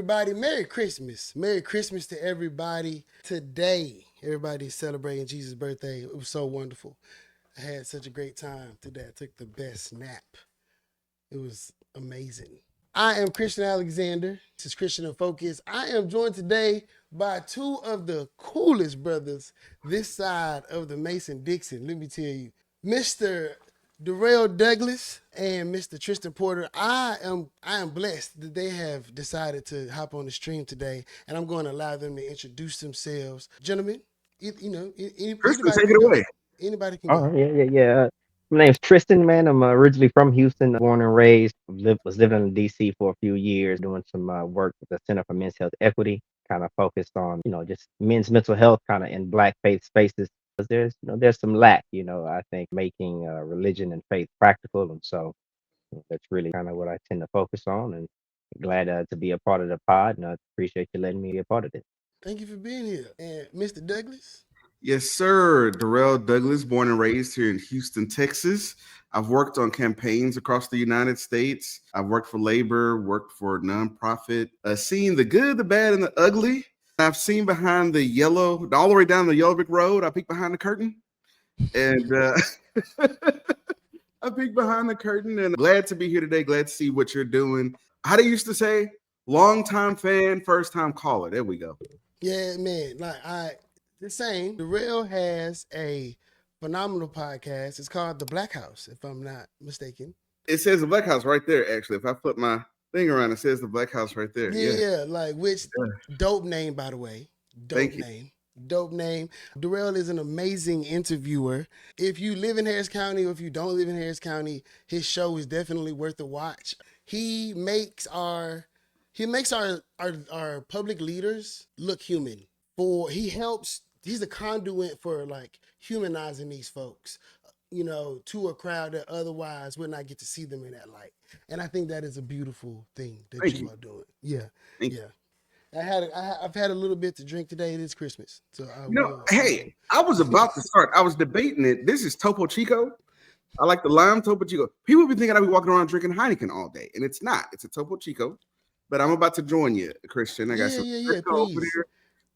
everybody. Merry Christmas. Merry Christmas to everybody. Today, everybody's celebrating Jesus' birthday. It was so wonderful. I had such a great time today. I took the best nap. It was amazing. I am Christian Alexander. This is Christian in Focus. I am joined today by two of the coolest brothers this side of the Mason-Dixon. Let me tell you, Mr. Durrell Douglas and Mr. Tristan Porter. I am blessed that they have decided to hop on the stream today, and I'm going to allow them to introduce themselves. Gentlemen, Tristan, anybody take can it go. away. Anybody can All go. right, yeah. My name's Tristan, man. I'm originally from Houston, born and raised. Was living in DC for a few years, doing some work with the Center for Men's Health Equity, kind of focused on, just men's mental health, kind of in Black faith spaces. Because there's some lack, I think making religion and faith practical, and so that's really kind of what I tend to focus on. And glad to be a part of the pod, and I appreciate you letting me be a part of it. Thank you for being here. And Mr. Douglas? Yes, sir. Durrell Douglas, born and raised here in Houston, Texas. I've worked on campaigns across the United States. I've worked for labor, worked for nonprofit, seen the good, the bad, and the ugly. I've seen behind the yellow, all the way down the yellow brick road. I peek behind the curtain, and I peek behind the curtain. And glad to be here today. Glad to see what you're doing. How they used to say, long time fan, first time caller. There we go. Yeah, man. The same. Darrell has a phenomenal podcast. It's called The Black House, if I'm not mistaken. It says the Black House right there. Actually, if I flip my thing around, it says the Black House right there. Yeah, Yeah. yeah. Which Yeah. dope name, by the way. Dope Thank you. name. Dope name. Darrell is an amazing interviewer. If you live in Harris County or if you don't live in Harris County, his show is definitely worth a watch. He makes our public leaders look human. He's a conduit for like humanizing these folks, to a crowd that otherwise would not get to see them in that light. And I think that is a beautiful thing that Thank you you. are doing. Yeah, Thank you. yeah. I've had a little bit to drink today. It is Christmas, so Hey, I was about to start. I was debating it. This is Topo Chico. I like the lime Topo Chico. People be thinking I be walking around drinking Heineken all day, and it's not. It's a Topo Chico. But I'm about to join you, Christian. I got some Yeah. Crisco over Please, there.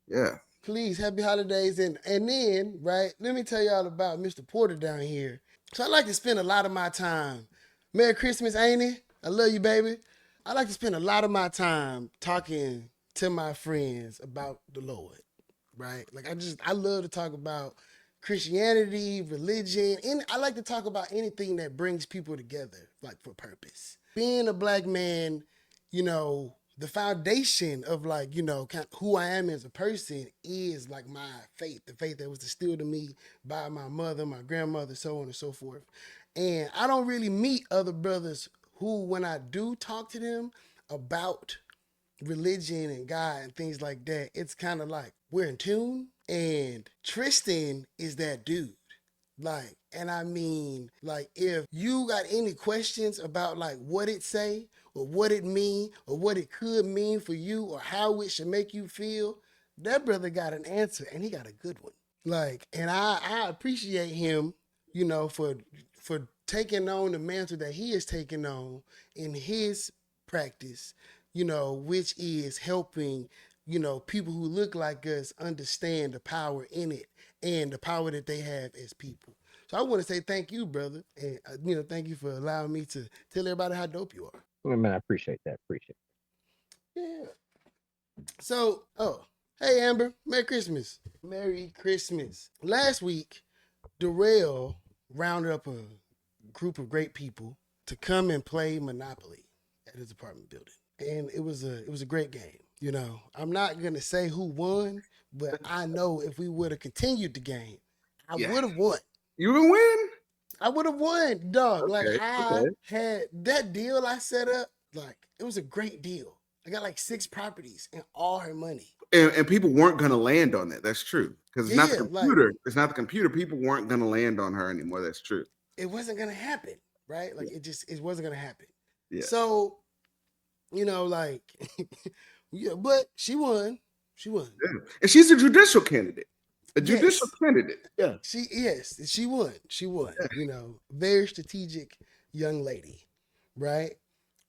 Yeah. please, happy holidays, and then right. Let me tell y'all about Mr. Porter down here. So I like to spend a lot of my time. Merry Christmas, ain't it? I love you, baby. I like to spend a lot of my time talking to my friends about the Lord, right? Like I love to talk about Christianity, religion, and I like to talk about anything that brings people together, like for purpose. Being a black man, the foundation of kind of who I am as a person is like my faith, the faith that was instilled in me by my mother, my grandmother, so on and so forth. And I don't really meet other brothers who, when I do talk to them about religion and God and things like that, it's kind of like we're in tune. And Tristan is that dude. And I mean, if you got any questions about like what it say or what it mean or what it could mean for you or how it should make you feel, that brother got an answer and he got a good one. And I appreciate him, for taking on the mantle that he is taking on in his practice, which is helping, people who look like us understand the power in it and the power that they have as people. So I want to say thank you, brother, and thank you for allowing me to tell everybody how dope you are. Man, I appreciate that. Appreciate Yeah. So, hey Amber, Merry Christmas. Merry Christmas. Last week, Durrell rounded up a group of great people to come and play Monopoly at his apartment building. And it was a great game. I'm not gonna say who won, but I know if we would have continued the game, I Yeah. would have won. You will win? I would have won, dog. Okay. I Okay. had that deal I set up, it was a great deal. I got like 6 properties and all her money. And people weren't gonna land on that. That's true. Because it's not the Yeah, computer. It's not the computer. People weren't gonna land on her anymore. That's true. it wasn't gonna happen, right? It wasn't gonna happen. Yeah. So, like yeah, but she won. She won. Yeah. And she's a judicial candidate. A judicial Yes. candidate. Yeah. She won. She won. Very strategic young lady, right?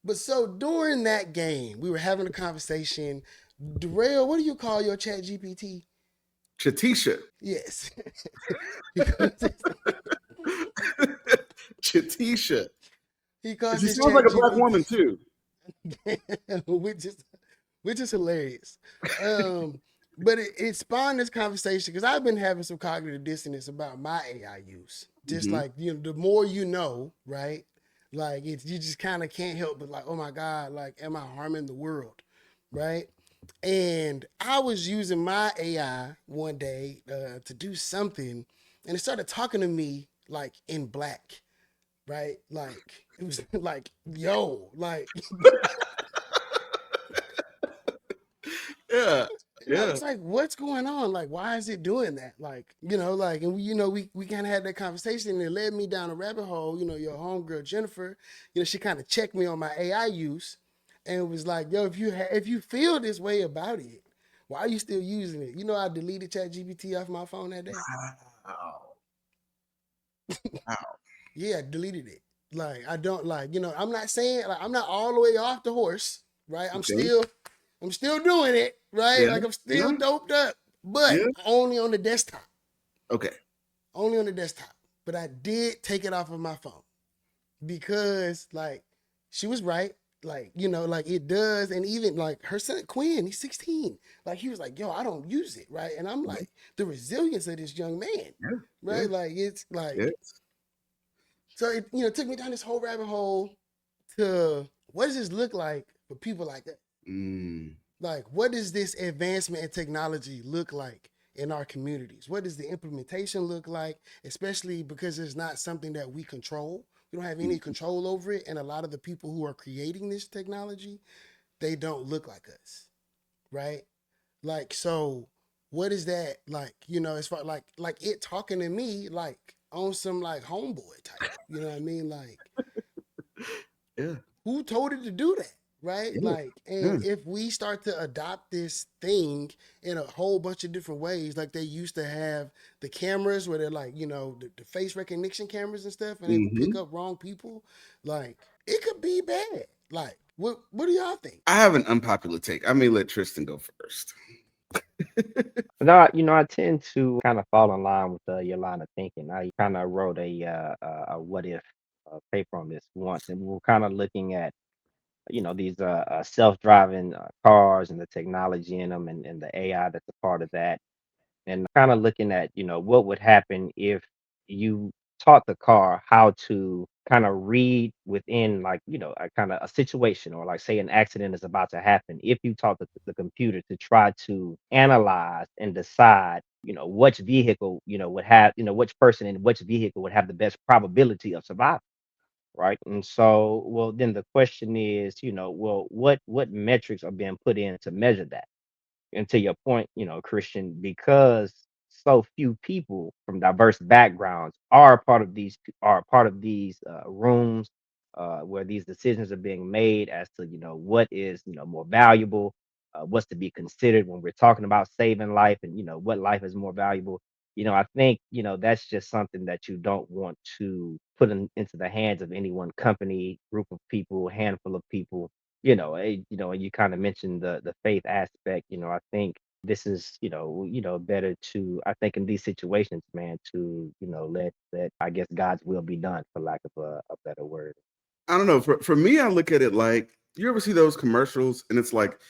But so during that game, we were having a conversation. Durrell, what do you call your chat GPT? Chatisha. Yes. Because Chatisha. he calls She his sounds chat like a black woman GPT, too. which is which is hilarious. But it spawned this conversation because I've been having some cognitive dissonance about my AI use. Just Mm-hmm. like, the more you know, right? Like it's you just kind of can't help but like, oh my God, like am I harming the world, right? And I was using my AI one day to do something, and it started talking to me like in black, right? Like it was like, yo, like Yeah. and I Yeah. was like, what's going on? Like, why is it doing that? Like, like, and we kind of had that conversation and it led me down a rabbit hole. Your homegirl, Jennifer, she kind of checked me on my AI use and it was like, yo, if you feel this way about it, why are you still using it? I deleted ChatGPT off my phone that day. Wow. Wow. Yeah, I deleted it. Like, I don't like, I'm not saying like I'm not all the way off the horse, right? Okay. I'm still doing it, right? Yeah. Like I'm still Yeah. doped up, but Yeah. only on the desktop. Okay. Only on the desktop. But I did take it off of my phone because like she was right. Like, like it does. And even like her son Quinn, he's 16. Like he was like, yo, I don't use it, right? And I'm Yeah. like, the resilience of this young man, Yeah. Yeah. right? Like it's Yeah. like so it took me down this whole rabbit hole to what does this look like for people like that? Mm. Like, what does this advancement in technology look like in our communities? What does the implementation look like, especially because it's not something that we control? We don't have any Mm. control over it. And a lot of the people who are creating this technology, they don't look like us, right? Like, so what is that like, as far like it talking to me like on some like homeboy type, you know what I mean? Like, Yeah. who told it to do that, right? Yeah. Like, and Yeah. if we start to adopt this thing in a whole bunch of different ways, like they used to have the cameras where they're like, the face recognition cameras and stuff, and they would pick Mm-hmm. up wrong people, like it could be bad. Like, what do y'all think? I have an unpopular take. I may let Tristan go first. No, I tend to kind of fall in line with your line of thinking. I kind of wrote a what if paper on this once, and we were kind of looking at these self-driving cars and the technology in them and the AI that's a part of that, and kind of looking at what would happen if you taught the car how to kind of read within like a kind of a situation, or like say an accident is about to happen, if you taught the computer to try to analyze and decide which vehicle would have which person in which vehicle would have the best probability of survival, right? And so, well, then the question is, well, what metrics are being put in to measure that? And to your point, Christian, because so few people from diverse backgrounds are a part of these rooms where these decisions are being made as to what is more valuable, what's to be considered when we're talking about saving life, and what life is more valuable. I think that's just something that you don't want to put into the hands of any one company, group of people, handful of people. And you kind of mentioned the faith aspect. I think this is better to, I think in these situations, man, to let I guess God's will be done, for lack of a better word. I don't know. For me, I look at it like, you ever see those commercials and it's like,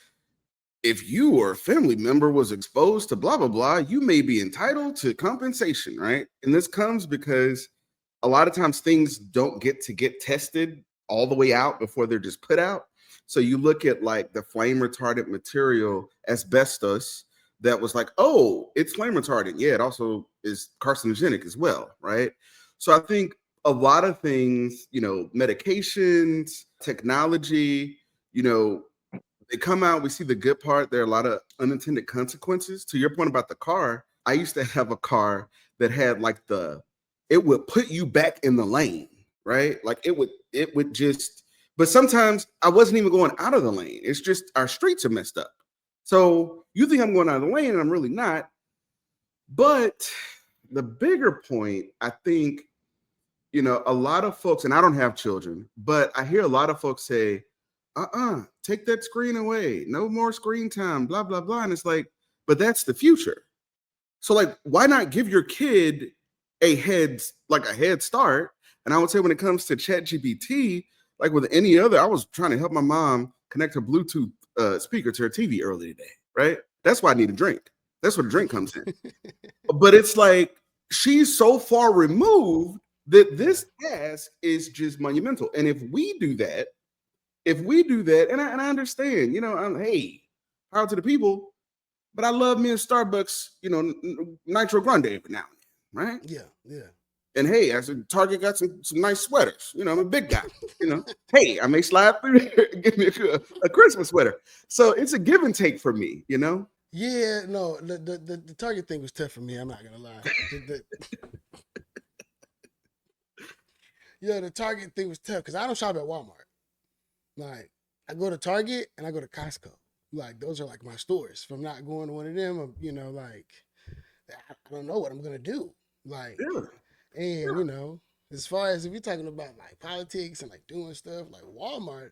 if you or a family member was exposed to blah blah blah, you may be entitled to compensation, right? And this comes because a lot of times things don't get tested all the way out before they're just put out. So you look at like the flame retardant material asbestos that was like, oh, it's flame retardant. Yeah, it also is carcinogenic as well, right? So I think a lot of things, medications, technology, you know, they come out, we see the good part. There are a lot of unintended consequences. To your point about the car, I used to have a car that had like it would put you back in the lane, right? Like it would just, but sometimes I wasn't even going out of the lane. It's just our streets are messed up. So you think I'm going out of the lane and I'm really not. But the bigger point, I think, a lot of folks, and I don't have children, but I hear a lot of folks say, take that screen away. No more screen time, blah, blah, blah. And it's like, but that's the future. So like, why not give your kid a head start? And I would say when it comes to ChatGPT, like with any other, I was trying to help my mom connect her Bluetooth speaker to her TV early today, right? That's why I need a drink. That's where the drink comes in. But it's like she's so far removed that this task is just monumental. And if we do that, and I understand, hey, power to the people, but I love me in Starbucks, Nitro Grande every now and then, right? Yeah. And hey, I said Target got some nice sweaters. I'm a big guy. Hey, I may slide through there and give me a Christmas sweater. So it's a give and take for me, Yeah, no, the Target thing was tough for me. I'm not gonna lie. The Target thing was tough because I don't shop at Walmart. Like I go to Target and I go to Costco. Like those are like my stores. If I'm not going to one of them, like I don't know what I'm gonna do. Like, and as far as if you're talking about like politics and like doing stuff, like Walmart,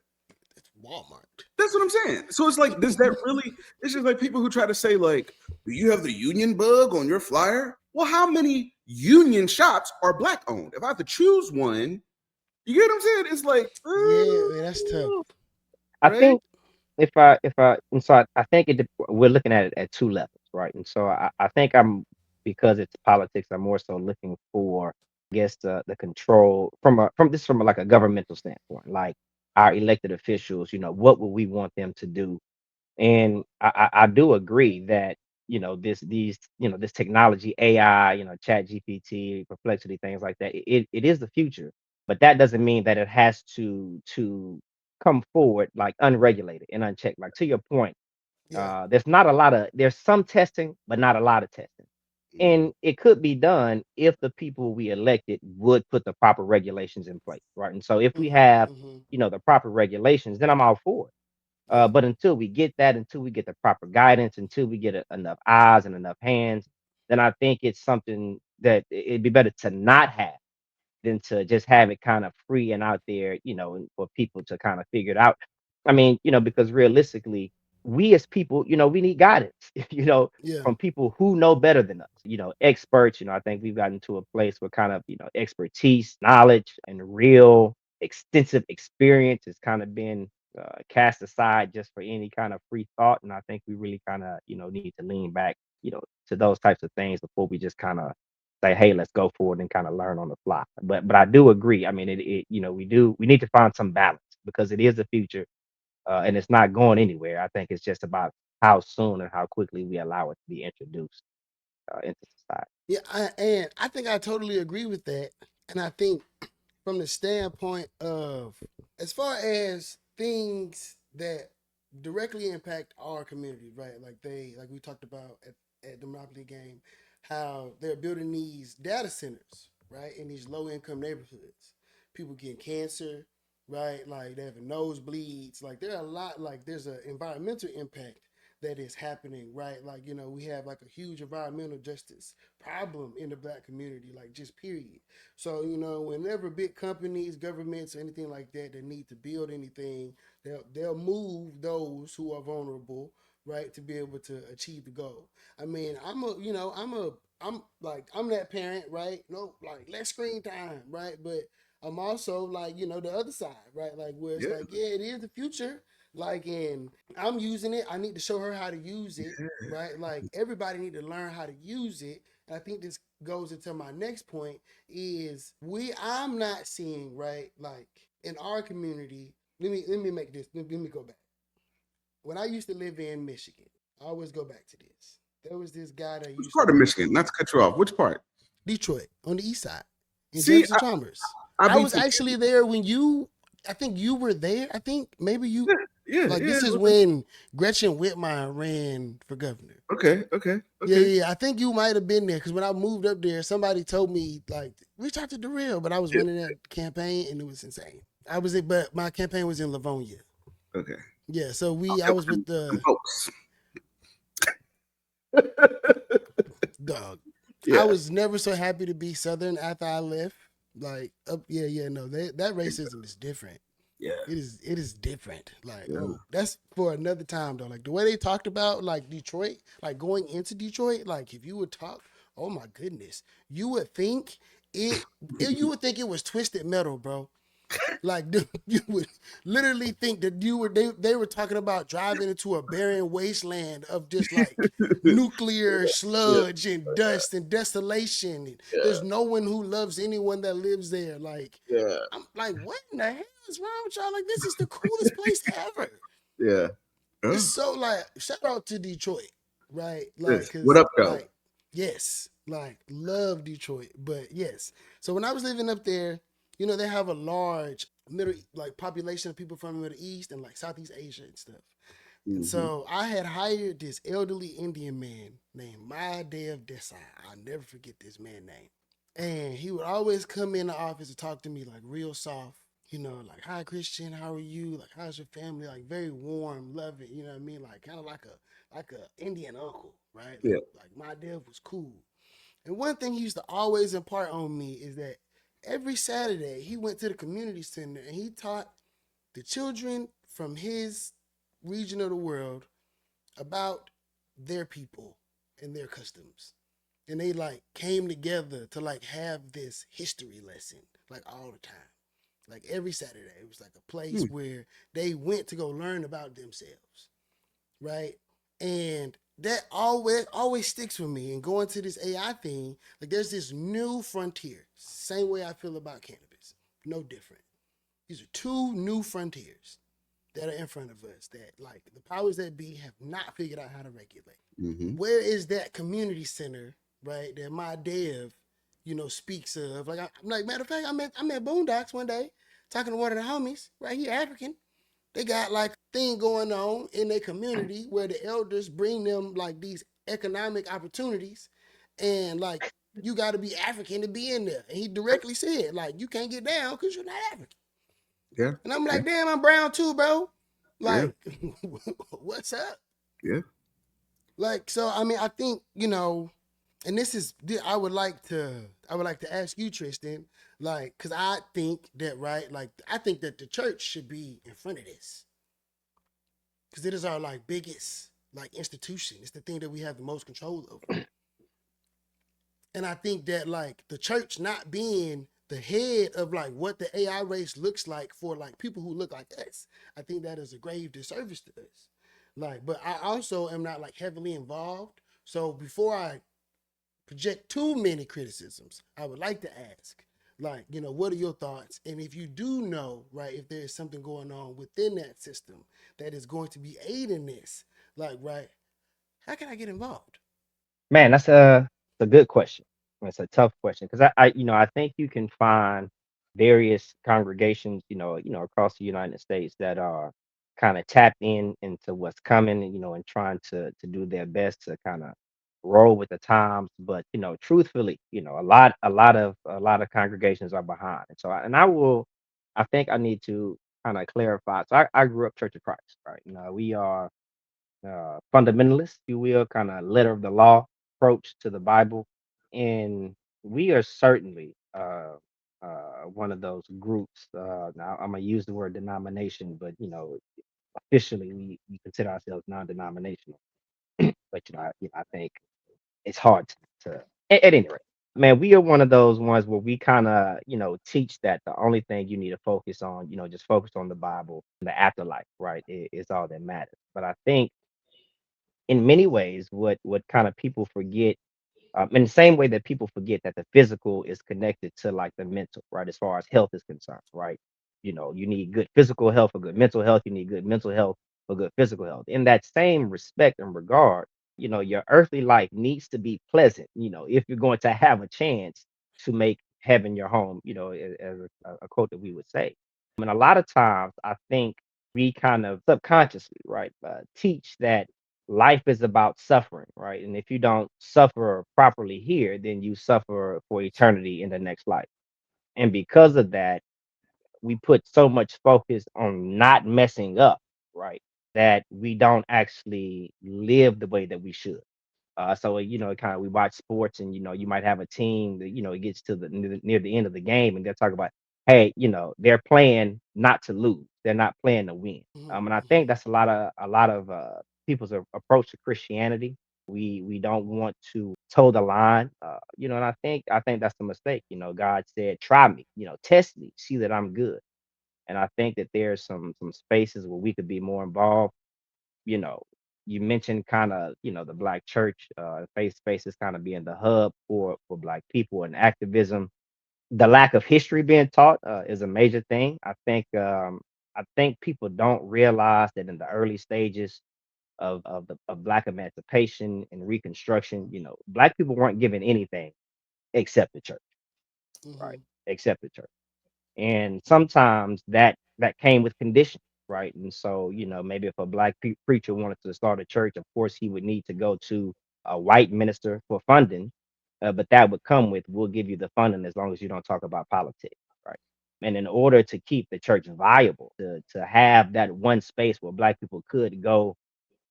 it's Walmart. That's what I'm saying. So it's like, does that really? It's just like people who try to say like, do you have the union bug on your flyer? Well, how many union shops are black owned? If I have to choose one, you get what I'm saying? It's like, Yeah, man, that's tough. I right? think and so I think we're looking at it at two levels, right? And so I think because it's politics, I'm more so looking for, I guess, the control from like a governmental standpoint, like our elected officials, what would we want them to do? And I do agree that, this technology, AI, chat GPT, perplexity, things like that, it is the future. But that doesn't mean that it has to come forward like unregulated and unchecked. Like to your point, Yeah. there's some testing, but not a lot of testing. And it could be done if the people we elected would put the proper regulations in place, right? And so if we have, Mm-hmm. the proper regulations, then I'm all for it. Yeah. But until we get that, until we get the proper guidance, until we get enough eyes and enough hands, then I think it's something that it'd be better to not have than to just have it kind of free and out there, and for people to kind of figure it out. I mean, because realistically, we as people, we need guidance, Yeah. from people who know better than us, experts. I think we've gotten to a place where kind of, expertise, knowledge, and real extensive experience has kind of been cast aside just for any kind of free thought. And I think we really kind of, need to lean back, to those types of things before we just kind of say, hey, let's go for it and kind of learn on the fly. But I do agree. I mean, we need to find some balance because it is the future, and it's not going anywhere. I think it's just about how soon and how quickly we allow it to be introduced into society. Yeah, and I think I totally agree with that. And I think from the standpoint of as far as things that directly impact our community, right? Like we talked about at the Monopoly game, how they're building these data centers, right, in these low income neighborhoods. People getting cancer, right? Like they're having nosebleeds. Like there are a lot. Like there's an environmental impact that is happening, right? Like we have like a huge environmental justice problem in the black community, like just period. So whenever big companies, governments, or anything like that need to build anything, they'll move those who are vulnerable, right, to be able to achieve the goal. I mean, I'm that parent, right? No, like less screen time, right? But I'm also like the other side, right? Like where it's Yeah. like yeah, it is the future. Like and I'm using it. I need to show her how to use it, right? Like everybody need to learn how to use it. And I think this goes into my next point is I'm not seeing, right, like in our community. Let me make this. Let me go back. When I used to live in Michigan, I always go back to this. There was this guy that Which used to part of work Michigan? Not for to cut you off. Which part? Detroit on the east side in See, Jefferson Chalmers. I I be was actually there when I think you were there. I think maybe you, like yeah. this is when Gretchen Whitmire ran for governor. Yeah. I think you might have been there because when I moved up there, somebody told me like reach out to Durrell, but I was Yeah. running that campaign and it was insane. But my campaign was in Livonia. Okay. Yeah, so I There was were with some the folks. dog. I Yeah. was never so happy to be Southern after I left. Like, yeah, no, that racism is different. Yeah. It is different. Like, Yeah. oh, that's for another time though. Like the way they talked about like Detroit, like going into Detroit, like if you would talk, oh my goodness, you would think it, you would think it was twisted metal, bro. Like dude, you would literally think that they were talking about driving into a barren wasteland of just like nuclear Yeah. sludge and dust and desolation. And there's Yeah. no one who loves anyone that lives there. Like Yeah. I'm like, what in the hell is wrong with y'all? Like this is the coolest place ever. Yeah. It's Oh, so like shout out to Detroit, right? Like yes. What cause up, though? like yes, like love Detroit, but yes. So when I was living up there, you know they have a large middle like population of people from the Middle East and like Southeast Asia and stuff. And Hmm. so I had hired this elderly Indian man named Mahadev Desai. I'll never forget this man name. And he would always come in the office and talk to me like real soft, you know, like, hi Christian, how are you? Like, how's your family? Like very warm, loving, you know what I mean? Like kind of like a Indian uncle, right? Yeah. Like my dad was cool. And one thing he used to always impart on me is that every Saturday he went to the community center and he taught the children from his region of the world about their people and their customs. And they like came together to like have this history lesson like all the time. Like every Saturday, it was like a place Hmm. where they went to go learn about themselves, right? And that always sticks with me. And going to this AI thing, like there's this new frontier. Same way I feel about cannabis, no different. These are two new frontiers that are in front of us that like the powers that be have not figured out how to regulate. Hmm. Where is that community center, right? That my dev, you know, speaks of. Like I'm like, matter of fact, I'm at Boondocks one day talking to one of the homies, right? He African. They got like a thing going on in their community where the elders bring them like these economic opportunities and like you got to be African to be in there. And he directly said, like, you can't get down because you're not African. Yeah. And I'm Yeah. like, damn, I'm brown too, bro. Yeah. Like, what's up? Yeah. Like, so I mean, I think, you know, and this is I would like to ask you, Tristan, like, because I think that, right, like I think that the church should be in front of this. Because it is our like biggest like institution. It's the thing that we have the most control over. And I think that like the church not being the head of like what the AI race looks like for like people who look like us, I think that is a grave disservice to us. Like, but I also am not like heavily involved. So before I project too many criticisms, I would like to ask, like, you know, what are your thoughts? And if you do know, right, if there is something going on within that system that is going to be aiding this, like, right, how can I get involved? Man, that's a good question. It's a tough question because I think you can find various congregations, across the United States that are kind of tapped in into what's coming, and trying to do their best to kind of roll with the times. But truthfully, a lot of congregations are behind, and so I think I need to kind of clarify. So I grew up Church of Christ, right? We are fundamentalist, if you will, kind of letter of the law approach to the Bible. And we are certainly one of those groups. Now, I'm going to use the word denomination, but, officially we consider ourselves non denominational. But, I think it's hard at any rate. Man, we are one of those ones where we kind of, teach that the only thing you need to focus on, just focus on the Bible, the afterlife, right? Is all that matters. But I think in many ways, what kind of people forget, in the same way that people forget that the physical is connected to like the mental, right? As far as health is concerned, right? You need good physical health for good mental health. You need good mental health for good physical health. In that same respect and regard, your earthly life needs to be pleasant. If you're going to have a chance to make heaven your home, as a quote that we would say. And a lot of times, I think we kind of subconsciously, right, teach that life is about suffering, right? And if you don't suffer properly here, then you suffer for eternity in the next life. And because of that, we put so much focus on not messing up, right? That we don't actually live the way that we should. So kind of we watch sports, and you might have a team that it gets to the near the end of the game, and they'll talk about, hey, they're playing not to lose. They're not playing to win. Mhm, And I mhm, think that's a lot of people's approach to Christianity. We don't want to toe the line, and I think that's the mistake. God said, "Try me, test me, see that I'm good." And I think that there's some spaces where we could be more involved. You know, you mentioned kind of the Black church, faith spaces kind of being the hub for Black people and activism. The lack of history being taught is a major thing. I think people don't realize that in the early stages of Black emancipation and Reconstruction, Black people weren't given anything except the church, right? mhm, Except the church. And sometimes that came with conditions, right? And so maybe if a Black preacher wanted to start a church, of course he would need to go to a white minister for funding, but that would come with, we'll give you the funding as long as you don't talk about politics, right? And in order to keep the church viable, to have that one space where Black people could go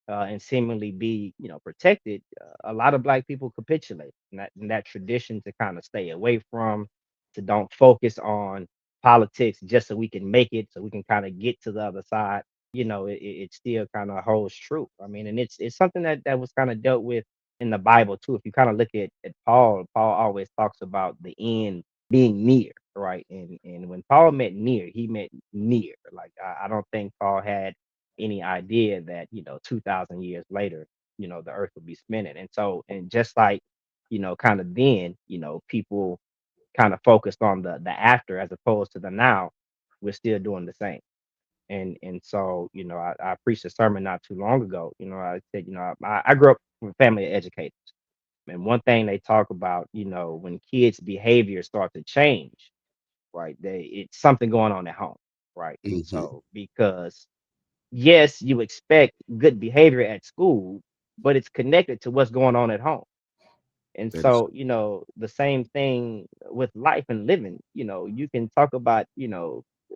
and seemingly be protected, a lot of Black people capitulate, and that tradition to kind of stay away from, to don't focus on politics just so we can make it, so we can kind of get to the other side. It still kind of holds true. I mean, and it's something that was kind of dealt with in the Bible too. If you kind of look at Paul always talks about the end being near, right? And when Paul meant near, he meant near. Like I don't think Paul had any idea that 2,000 years later the earth would be spinning. And so, and just like kind of then people kind of focused on the after as opposed to the now, we're still doing the same. And so I preached a sermon not too long ago. I said, I grew up with a family of educators, and one thing they talk about, when kids behavior start to change, right, it's something going on at home, right? And hmm so, because yes, you expect good behavior at school, but it's connected to what's going on at home. And That is, so, the same thing with life and living. You can talk about,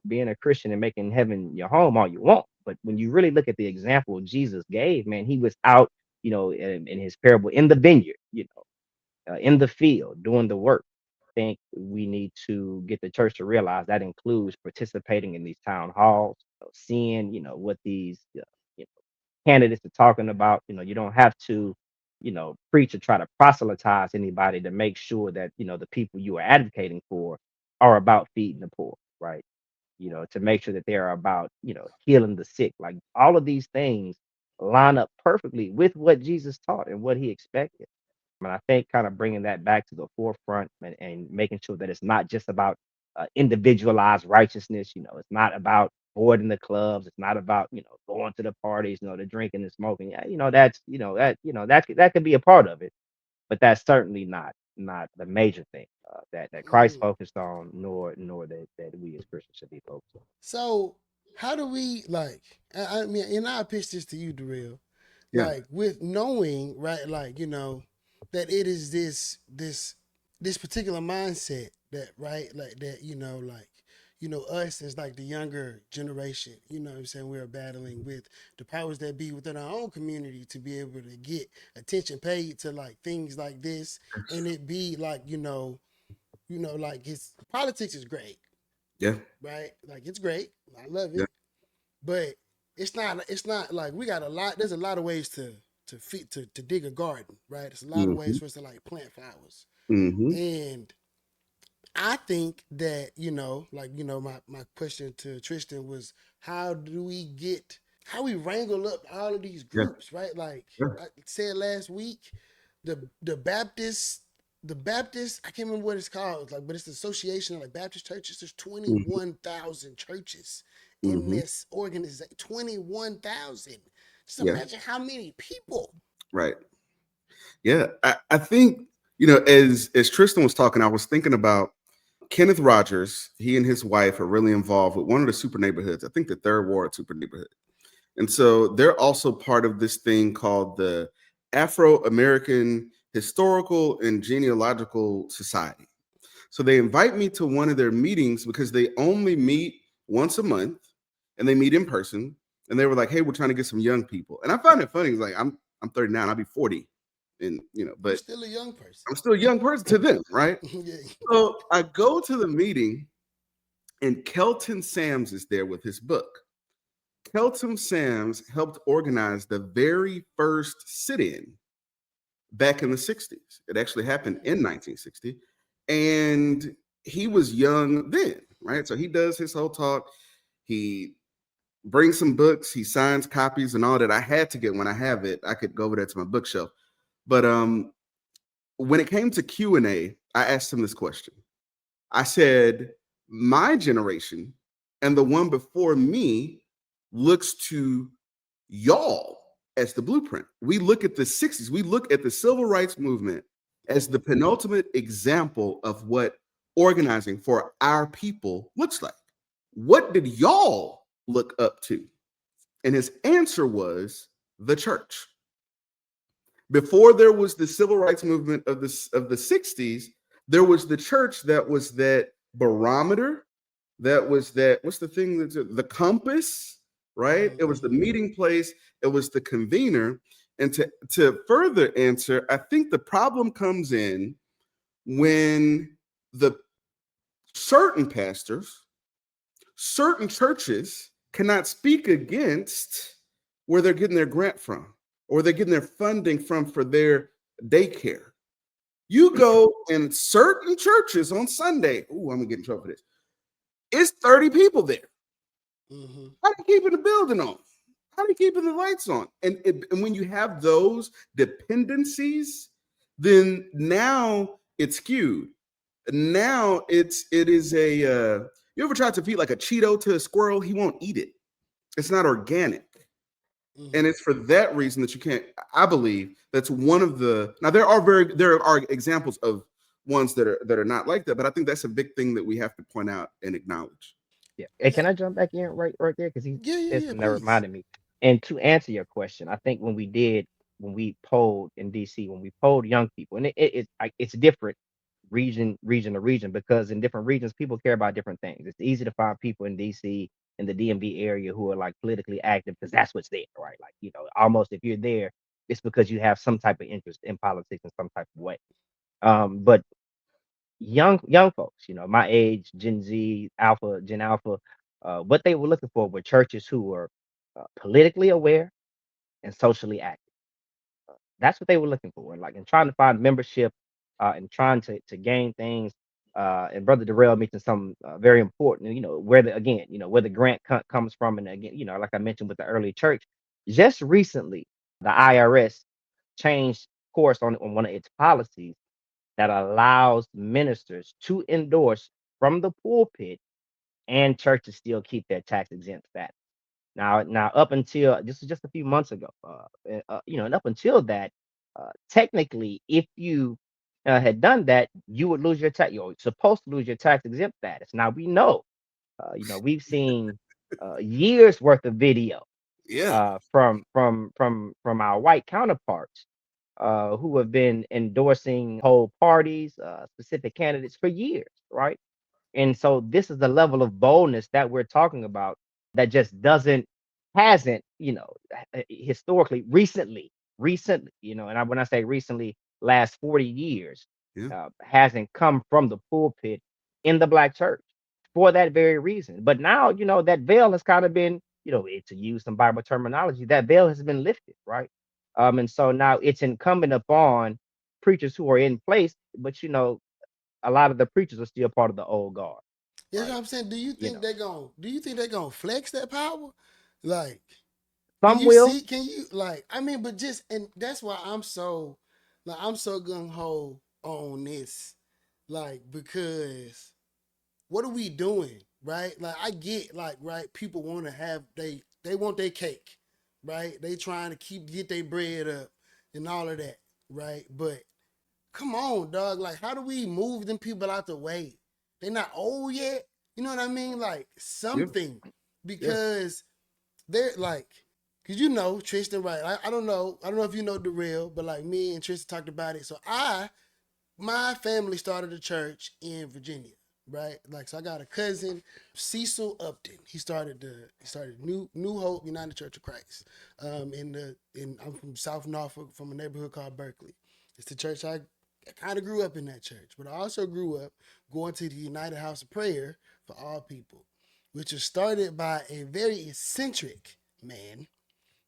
being a Christian and making heaven your home all you want. But when you really look at the example Jesus gave, man, he was out, in his parable in the vineyard, in the field doing the work. Think we need to get the church to realize that includes participating in these town halls, seeing, what these you know, candidates are talking about. You don't have to, preach or try to proselytize anybody to make sure that, the people you are advocating for are about feeding the poor, right? To make sure that they are about, healing the sick. Like all of these things line up perfectly with what Jesus taught and what he expected. And I think kind of bringing that back to the forefront, and making sure that it's not just about individualized righteousness. It's not about avoiding the clubs. It's not about going to the parties. The drinking and smoking. Yeah, that could be a part of it, but that's certainly not the major thing that Christ mhm. focused on, nor that we as Christians should be focused on. So how do we like? I mean, and I pitch this to you, Durrell. yeah. Like with knowing, right? Like that it is this particular mindset that right, like that like us as like the younger generation. What I'm saying, we're battling with the powers that be within our own community to be able to get attention paid to like things like this, and it be like like it's politics is great, Yeah. right? Like it's great. I love Yeah. it. But it's not like we got a lot there's a lot of ways to dig a garden, right? There's a lot of ways hmm for us to like plant flowers. hmm And I think that, like, my question to Tristan was how do we get how we wrangle up all of these Yeah. groups, right? Like Yeah. I said last week, the Baptist, I can't remember what it's called, like, but it's the association of like Baptist churches. There's hmm 21,000 churches in hmm this organization. 21,000. Just Yeah. imagine how many people. Right. Yeah. I think, as Tristan was talking, I was thinking about Kenneth Rogers. He and his wife are really involved with one of the super neighborhoods. I think the Third Ward super neighborhood. And so they're also part of this thing called the Afro American Historical and Genealogical Society. So they invite me to one of their meetings because they only meet once a month and they meet in person. And they were like, "Hey, we're trying to get some young people." And I find it funny. It's like I'm 39, I'll be 40. And You're but still a young person. I'm still a young person to them, right? Yeah. So I go to the meeting and Kelton Sams is there with his book. Kelton Sams helped organize the very first sit-in back in the 60s. It actually happened in 1960. And he was young then, right? So he does his whole talk. He brings some books, he signs copies and all that. I had to get when I have it. I could go over there to my bookshelf. But when it came to Q&A, I asked him this question. I said, my generation and the one before me looks to y'all as the blueprint. We look at the 60s, we look at the civil rights movement as the penultimate example of what organizing for our people looks like. What did y'all look up to? And his answer was the church. Before there was the civil rights movement of the 60s, there was the church that was that barometer, that was that, what's the thing, that's the compass, right? It was the meeting place, it was the convener. And to further answer, I think the problem comes in when the certain pastors, certain churches cannot speak against where they're getting their grant from or they're getting their funding from for their daycare. You go in certain churches on Sunday. Ooh, I'm gonna get in trouble for this. It's 30 people there. How are you keeping the building on? How are you keeping the lights on? And when you have those dependencies, then now it's skewed. Now it is a you ever tried to feed like a Cheeto to a squirrel? He won't eat it. It's not organic. And it's for that reason that you can't. I believe that's one of the. Now there are examples of ones that are not like that, but I think that's a big thing that we have to point out and acknowledge. Yeah. Hey, can I jump back in right there? Because he said Yeah, something that please. reminded me. And to answer your question, I think when we polled in DC, when we polled young people, and it's different region to region, because in different regions people care about different things. It's easy to find people in DC in the DMV area who are like politically active because that's what's there, right? Like, almost if you're there, it's because you have some type of interest in politics in some type of way. But young folks, my age, Gen Z, Alpha, Gen Alpha, what they were looking for were churches who were politically aware and socially active. That's what they were looking for, like, and trying to find membership, and trying to gain things. And Brother Durrell mentioned something very important. Where where the grant comes from, and again, like I mentioned with the early church, just recently, the IRS changed course on one of its policies that allows ministers to endorse from the pulpit, and churches still keep their tax exempt status. Now, up until this is just a few months ago, and up until that, technically, if you had done that, you would lose your tax. You're supposed to lose your tax exempt status. Now we know, we've seen years worth of video Yeah. from our white counterparts who have been endorsing whole parties, specific candidates for years, right? And so this is the level of boldness that we're talking about that just hasn't, historically, recently, and when I say recently, last 40 years, Yeah. hasn't come from the pulpit in the black church for that very reason. But now, that veil has kind of been, to use some Bible terminology, that veil has been lifted, right? And so now it's incumbent upon preachers who are in place, but a lot of the preachers are still part of the old guard, That's what right? I'm saying. You know, Do you think they're gonna flex that power? Like, can some you will. see? Can you like? I mean, but just and that's why I'm so gung ho on this, like because what are we doing, right? Like I get like right, people want to have they want their cake, right? They trying to get their bread up and all of that, right? But come on, dog. Like, how do we move them people out the way? They not old yet. You know what I mean? Like Yeah. something, Yeah. because they're like, cause Tristan, right? I don't know if you know Durrell, but like me and Tristan talked about it. So my family started a church in Virginia, right? Like, so I got a cousin, Cecil Upton. He started New Hope United Church of Christ. I'm from South Norfolk, from a neighborhood called Berkeley. It's the church I kind of grew up in that church, but I also grew up going to the United House of Prayer for all people. which was started by a very eccentric man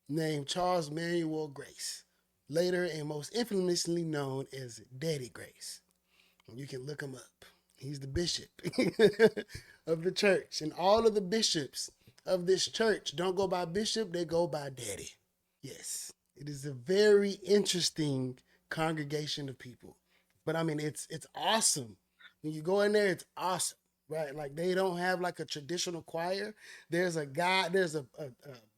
named Charles Manuel Grace, later and most infamously known as Daddy Grace. You can look him up. He's the bishop of the church. And all of the bishops of this church don't go by bishop, they go by daddy. Yes, it is a very interesting congregation of people. But I mean, it's awesome. When you go in there, it's awesome, right? Like they don't have like a traditional choir. There's a guy, there's a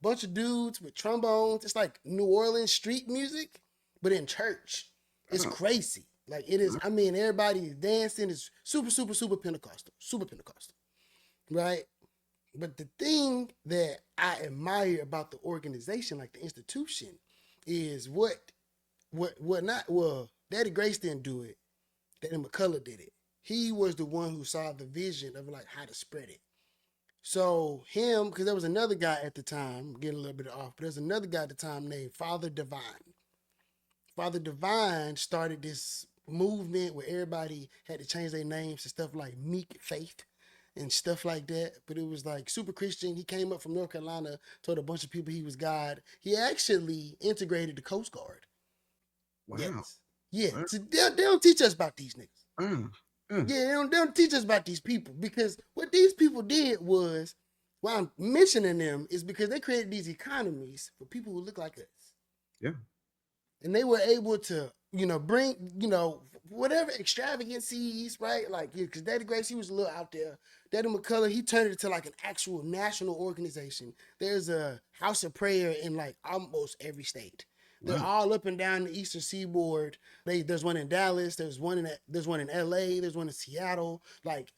bunch of dudes with trombones. It's like New Orleans street music, but in church. It's crazy. Like it is, I mean, everybody is dancing. It's super, super, super Pentecostal, right? But the thing that I admire about the organization, like the institution, is Daddy Grace didn't do it. Daddy McCullough did it. He was the one who saw the vision of like how to spread it. So him, because there was another guy at the time, getting a little bit off, but there's another guy at the time named Father Divine. Father Divine started this movement where everybody had to change their names to stuff like Meek Faith and stuff like that. But it was like super Christian. He came up from North Carolina, told a bunch of people he was God. He actually integrated the Coast Guard. Wow. Yes. Yeah. Wow. So they don't teach us about these niggas. Yeah, they don't teach us about these people, because what these people did was, why I'm mentioning them is because they created these economies for people who look like us. Yeah. And they were able to, bring, whatever extravagancies, right? Like, because Daddy Grace, he was a little out there. Daddy McCullough, he turned it to like an actual national organization. There's a house of prayer in like almost every state. They're all up and down the Eastern Seaboard. There's one in Dallas. There's one in LA. There's one in Seattle. Like,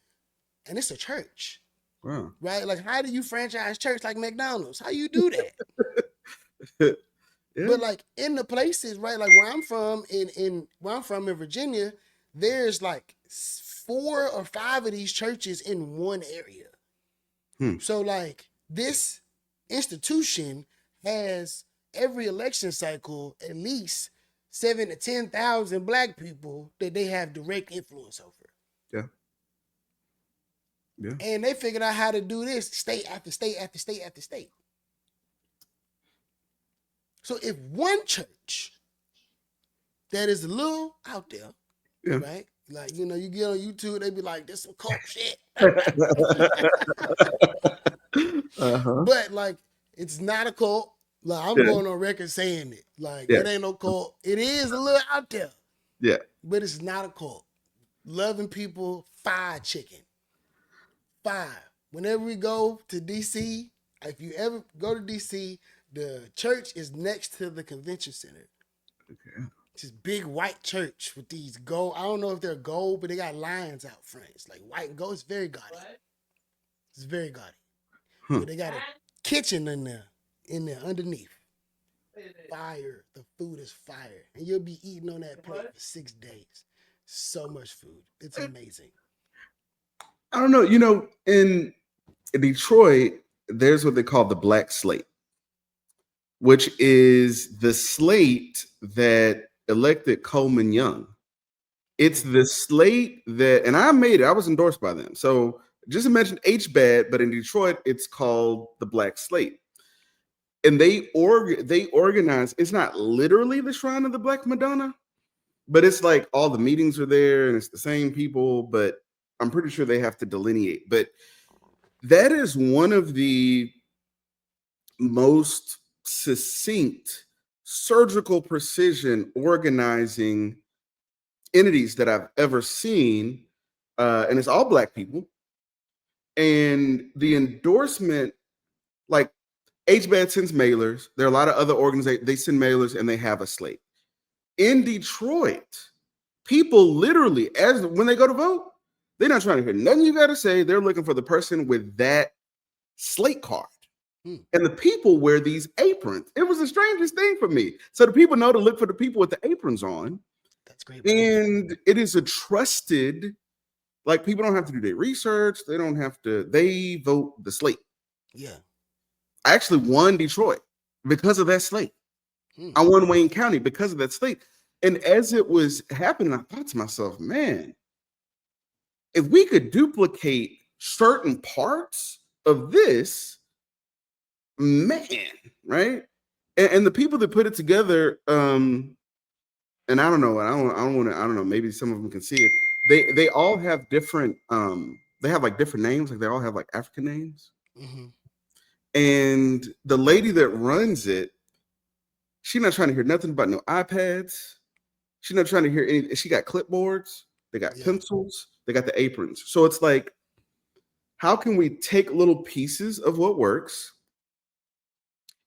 and it's a church. Wow. Right? Like, how do you franchise church like McDonald's? How you do that? Yeah. But like in the places, right? Like where I'm from in Virginia, there's like 4 or 5 of these churches in one area. So like this institution has every election cycle at least 7,000 to 10,000 black people that they have direct influence over. Yeah. Yeah. And they figured out how to do this state after state after state after state. So if one church that is a little out there, right? Like, you get on YouTube, they be like, this some cult shit. But like, it's not a cult. Like, I'm going on record saying it. Like, it ain't no cult. It is a little out there. Yeah. But it's not a cult. Loving people, fried chicken. Whenever we go to DC, if you ever go to DC, the church is next to the convention center. Okay. It's this big white church with these gold. I don't know if they're gold, but they got lions out front. It's like white and gold. It's very gaudy. What? It's very gaudy. But they got a kitchen in there underneath. Fire. The food is fire. And you'll be eating on that plate for 6 days. So much food. It's amazing. I don't know. In Detroit, there's what they call the Black Slate, which is the slate that elected Coleman Young. It's the slate that, and I made it, I was endorsed by them. So just mentioned HBAD, but in Detroit, it's called the Black Slate. And they organize, it's not literally the Shrine of the Black Madonna, but it's like all the meetings are there and it's the same people, but I'm pretty sure they have to delineate. But that is one of the most succinct, surgical precision organizing entities that I've ever seen. And it's all Black people. And the endorsement, like HBAD sends mailers. There are a lot of other organizations, they send mailers and they have a slate. In Detroit, people literally, when they go to vote, they're not trying to hear nothing you got to say. They're looking for the person with that slate card. And the people wear these aprons. It was the strangest thing for me. So the people know to look for the people with the aprons on. That's great. And it is a trusted, like people don't have to do their research. They vote the slate. Yeah. I actually won Detroit because of that slate. I won Wayne County because of that slate. And as it was happening, I thought to myself, man, if we could duplicate certain parts of this, man, right? And the people that put it together, and I don't know, I don't know, maybe some of them can see it. They all have different, they have like different names, like they all have like African names. Mm-hmm. And the lady that runs it, she's not trying to hear nothing about no iPads. She's not trying to hear any. She got clipboards, they got Yeah. pencils, they got the aprons. So it's like, how can we take little pieces of what works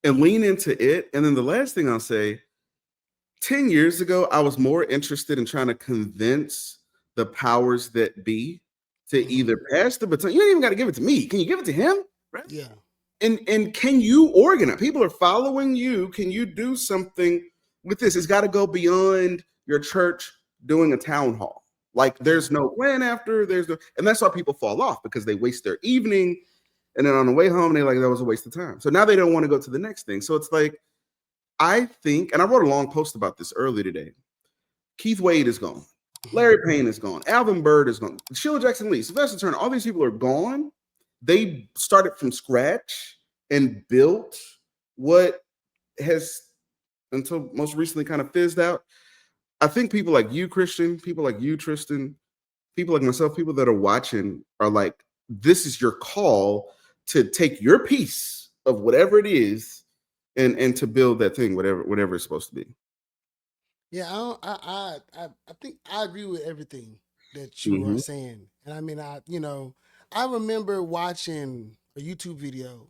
and lean into it? And then the last thing I'll say, 10 years ago, I was more interested in trying to convince the powers that be to Mm-hmm. either pass the baton. You ain't even got to give it to me. Can you give it to him? Right? Yeah. And can you organize? People are following you. Can you do something with this? It's got to go beyond your church doing a town hall. Like there's no plan after, and that's why people fall off, because they waste their evening, and then on the way home, they're like, that was a waste of time. So now they don't want to go to the next thing. So it's like, I think, and I wrote a long post about this early today. Keith Wade is gone. Larry Payne is gone. Alvin Bird is gone. Sheila Jackson Lee, Sylvester Turner, all these people are gone. They started from scratch and built what has, until most recently, kind of fizzed out. I think people like you, Christian, people like you, Tristan, people like myself, people that are watching are like, this is your call to take your piece of whatever it is and to build that thing, whatever it's supposed to be. Yeah, I think I agree with everything that you are Mm-hmm. saying. And I mean, I remember watching a YouTube video,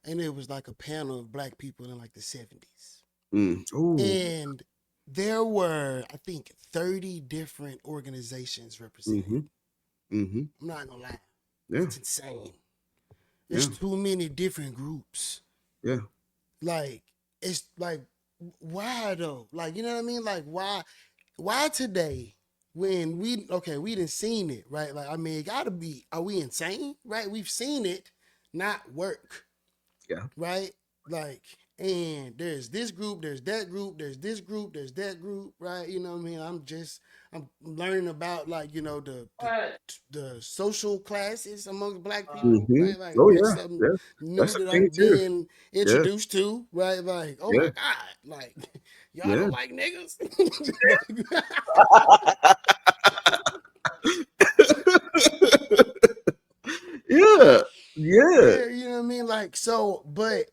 and it was like a panel of black people in like the 70s. Ooh. And there were, I think, 30 different organizations represented. Mm-hmm. Mm-hmm. I'm not gonna lie. Yeah. It's insane. Yeah. There's too many different groups. Yeah. Like, it's like, why though? Like, you know what I mean? Like, why today when we didn't seen it, right? Like, I mean, it gotta be, are we insane? Right? We've seen it not work. Yeah. Right? Like, and there's this group, there's that group, there's this group, there's that group, right? You know what I mean? I'm learning about, like, the social classes amongst black people, Mm-hmm. right? Like, Oh that's yeah. something Yeah. new That's a that thing I'm too. being Yeah. introduced to, right? Like, oh Yeah. my God, like, y'all Yeah. don't like niggas. Yeah. Yeah. Yeah, you know what I mean? Like, so, but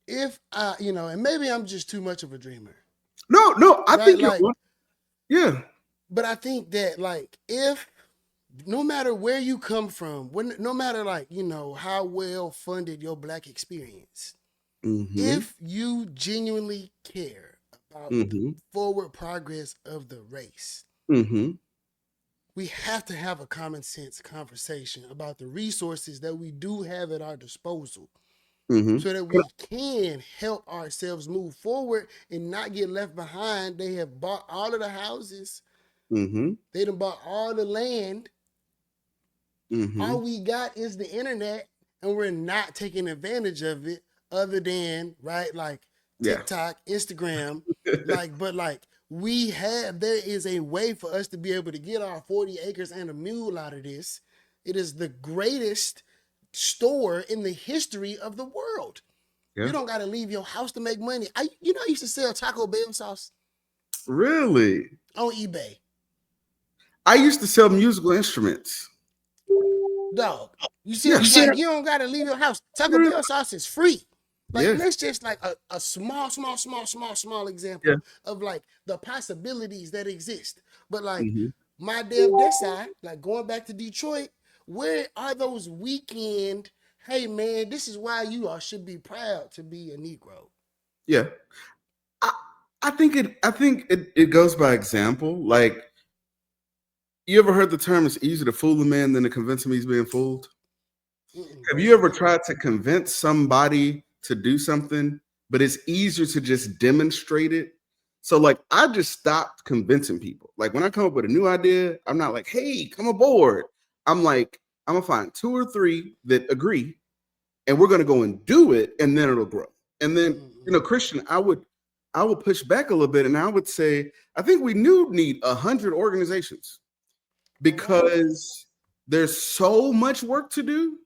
if and maybe I'm just too much of a dreamer, No, I right? think you're Like, on. Yeah. but I think that, like, if no matter where you come from, no matter, like, how well funded your black experience, Mm-hmm. if you genuinely care about the Mm-hmm. forward progress of the race, Mm-hmm. we have to have a common sense conversation about the resources that we do have at our disposal, Mm-hmm. so that we can help ourselves move forward and not get left behind. They have bought all of the houses, Mm-hmm. they done bought all the land. Mm-hmm. All we got is the internet, and we're not taking advantage of it, other than, right, like Yeah. TikTok, Instagram. Like, but like, there is a way for us to be able to get our 40 acres and a mule out of this. It is the greatest store in the history of the world. Yeah. You don't got to leave your house to make money. I used to sell Taco Bell sauce Really? on eBay. I used to sell musical instruments. Dog, you see, Yeah. like, you don't got to leave your house. Taco Bell sauce is free. Like, Yeah. and that's just like a small Yeah. example of, like, the possibilities that exist. But, like, Mm-hmm. my Dev Desai, like, going back to Detroit, where are those weekend, hey man, this is why you all should be proud to be a Negro. Yeah. I think it goes by example. Like, you ever heard the term, it's easier to fool a man than to convince him he's being fooled? Have you ever tried to convince somebody to do something, but it's easier to just demonstrate it? So, like, I just stopped convincing people. Like, when I come up with a new idea, I'm not like, hey, come aboard. I'm like, I'm gonna find 2 or 3 that agree, and we're gonna go and do it, and then it'll grow. And then, Christian, I would push back a little bit, and I would say, I think we need 100 organizations, because there's so much work to do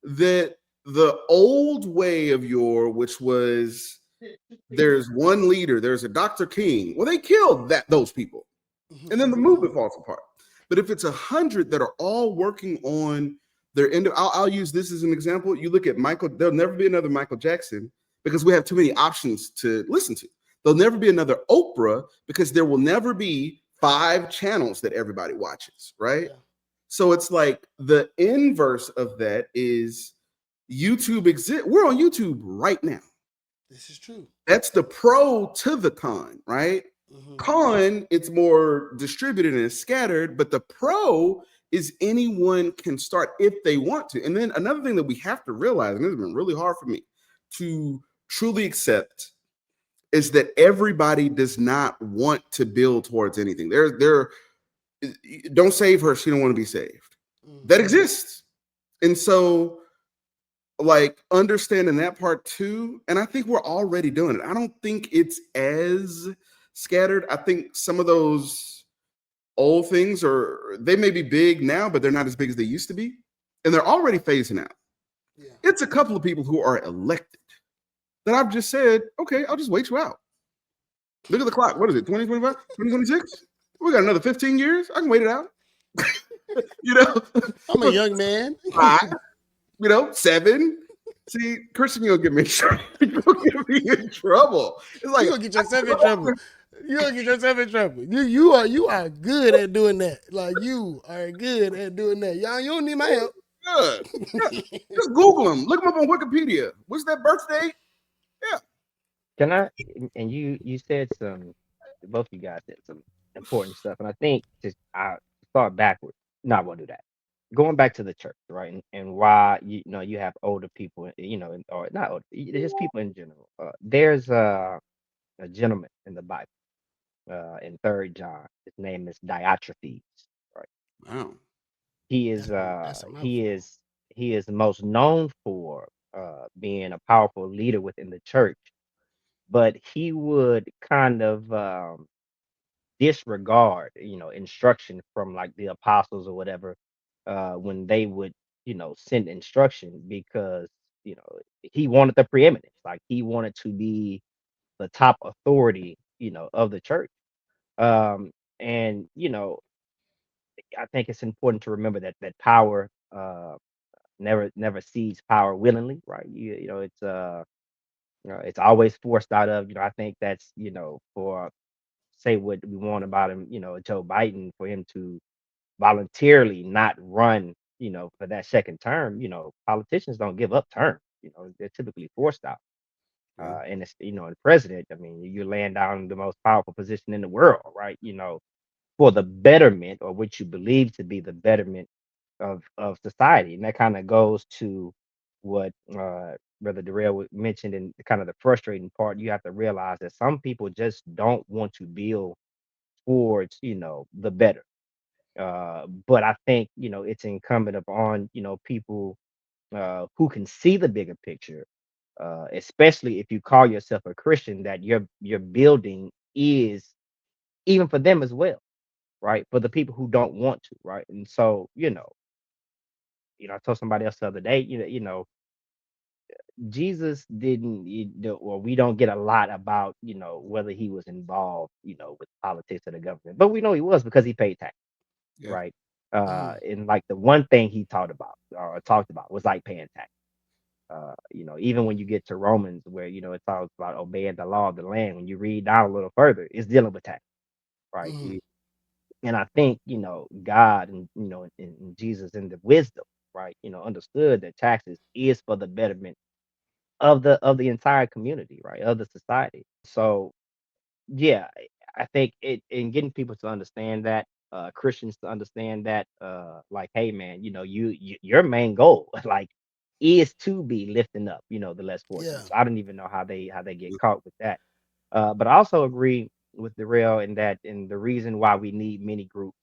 that the old way of yore, which was there's one leader, there's a Dr. King. Well, they killed those people, and then the movement falls apart. But if it's 100 that are all working on their end, I'll use this as an example. You look at Michael. There'll never be another Michael Jackson because we have too many options to listen to. There'll never be another Oprah because there will never be 5 channels that everybody watches, right? Yeah. So it's like the inverse of that is YouTube exists. We're on YouTube right now. This is true. That's the pro to the con, right? Mm-hmm. Con, it's more distributed and scattered, but the pro is anyone can start if they want to. And then another thing that we have to realize, and this has been really hard for me to truly accept, is that everybody does not want to build towards anything. There, don't save her, she don't want to be saved. Mm. That exists. And so like understanding that part too, and I think we're already doing it. I don't think it's as scattered. I think some of those old things they may be big now, but they're not as big as they used to be, and they're already phasing out. Yeah. It's a couple of people who are elected that I've just said, okay, I'll just wait you out. Look at the clock. What is it? 2025, 2026? We got another 15 years. I can wait it out. you know I'm a young man. 5, 7. See, Christian, you'll get me you'll get me in trouble. It's like You gonna get yourself in trouble. You gonna get yourself in trouble. You are good at doing that. Like you are good at doing that. Y'all, you don't need my help. good. Just Google them. Look them up on Wikipedia. What's that birthday? Yeah. Can I? And you said some, both of you guys said some important stuff, and I think just I start backwards. No, I won't do that. Going back to the church, right, and why you know you have older people, or not older, just people in general. There's a gentleman in the Bible, in Third John. His name is Diotrephes, right? Wow. He is That's a mouthful. he is most known for being a powerful leader within the church, but he would kind of disregard, instruction from like the apostles or whatever, when they would, send instruction because, he wanted the preeminence. Like he wanted to be the top authority, of the church. And, I think it's important to remember that power never cedes power willingly, right? It's always forced out of, I think that's, for say what we want about him, Joe Biden, for him to voluntarily not run, for that second term. Politicians don't give up terms. They're typically forced out. Yeah. And it's, the president, I mean, you're laying down the most powerful position in the world, right? For the betterment, or what you believe to be the betterment of society. And that kind of goes to what Brother Durrell mentioned, in kind of the frustrating part. You have to realize that some people just don't want to build towards, the better. But I think, it's incumbent upon, people who can see the bigger picture, especially if you call yourself a Christian, that your building is even for them as well, right? For the people who don't want to, right? And so, I told somebody else the other day, Jesus didn't, or we don't get a lot about, whether he was involved, with politics of the government, but we know he was because he paid tax, Yeah. right? Mm. And like the one thing he taught about or talked about was like paying tax. Even when you get to Romans, where it talks about obeying the law of the land, when you read down a little further, it's dealing with tax, right? Mm. And I think God, and and Jesus, in the wisdom, right, understood that taxes is for the betterment of the entire community, right, of the society. So yeah, I think it in getting people to understand that, Christians to understand that, like, hey man, your main goal, like, is to be lifting up, the less Yeah. fortunate. So I don't even know how they get caught with that. But I also agree with Darrell in that, and the reason why we need many groups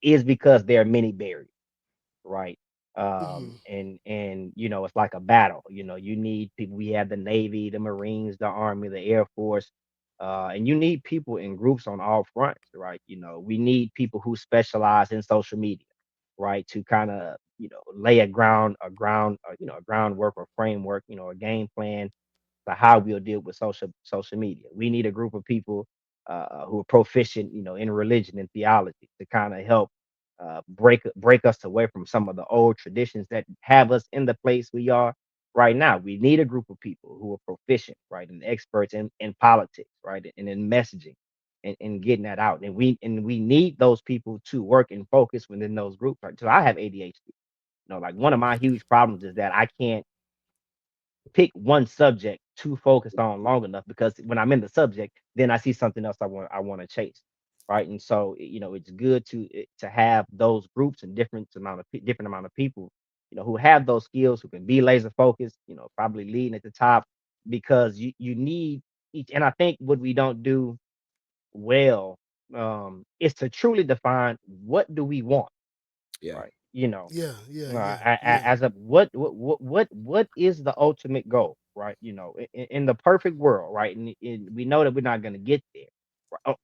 is because there are many barriers, right? Mm. And it's like a battle. You need people. We have the Navy, the Marines, the Army, the Air Force, and you need people in groups on all fronts, right? We need people who specialize in social media, right, to kind of lay a groundwork or framework, a game plan for how we'll deal with social media. We need a group of people who are proficient, in religion and theology to kind of help break us away from some of the old traditions that have us in the place we are right now. We need a group of people who are proficient, right, and experts in politics, right, and in messaging and getting that out. And we need those people to work and focus within those groups. Right. So I have ADHD. Like one of my huge problems is that I can't pick one subject to focus on long enough, because when I'm in the subject, then I see something else I want to chase, right? And so it's good to have those groups and different amount of people, who have those skills, who can be laser focused, probably leading at the top, because you need each. And I think what we don't do well is to truly define what do we want, Yeah. right? Yeah, yeah, yeah, yeah. As a what is the ultimate goal, right? In the perfect world, right? And we know that we're not going to get there,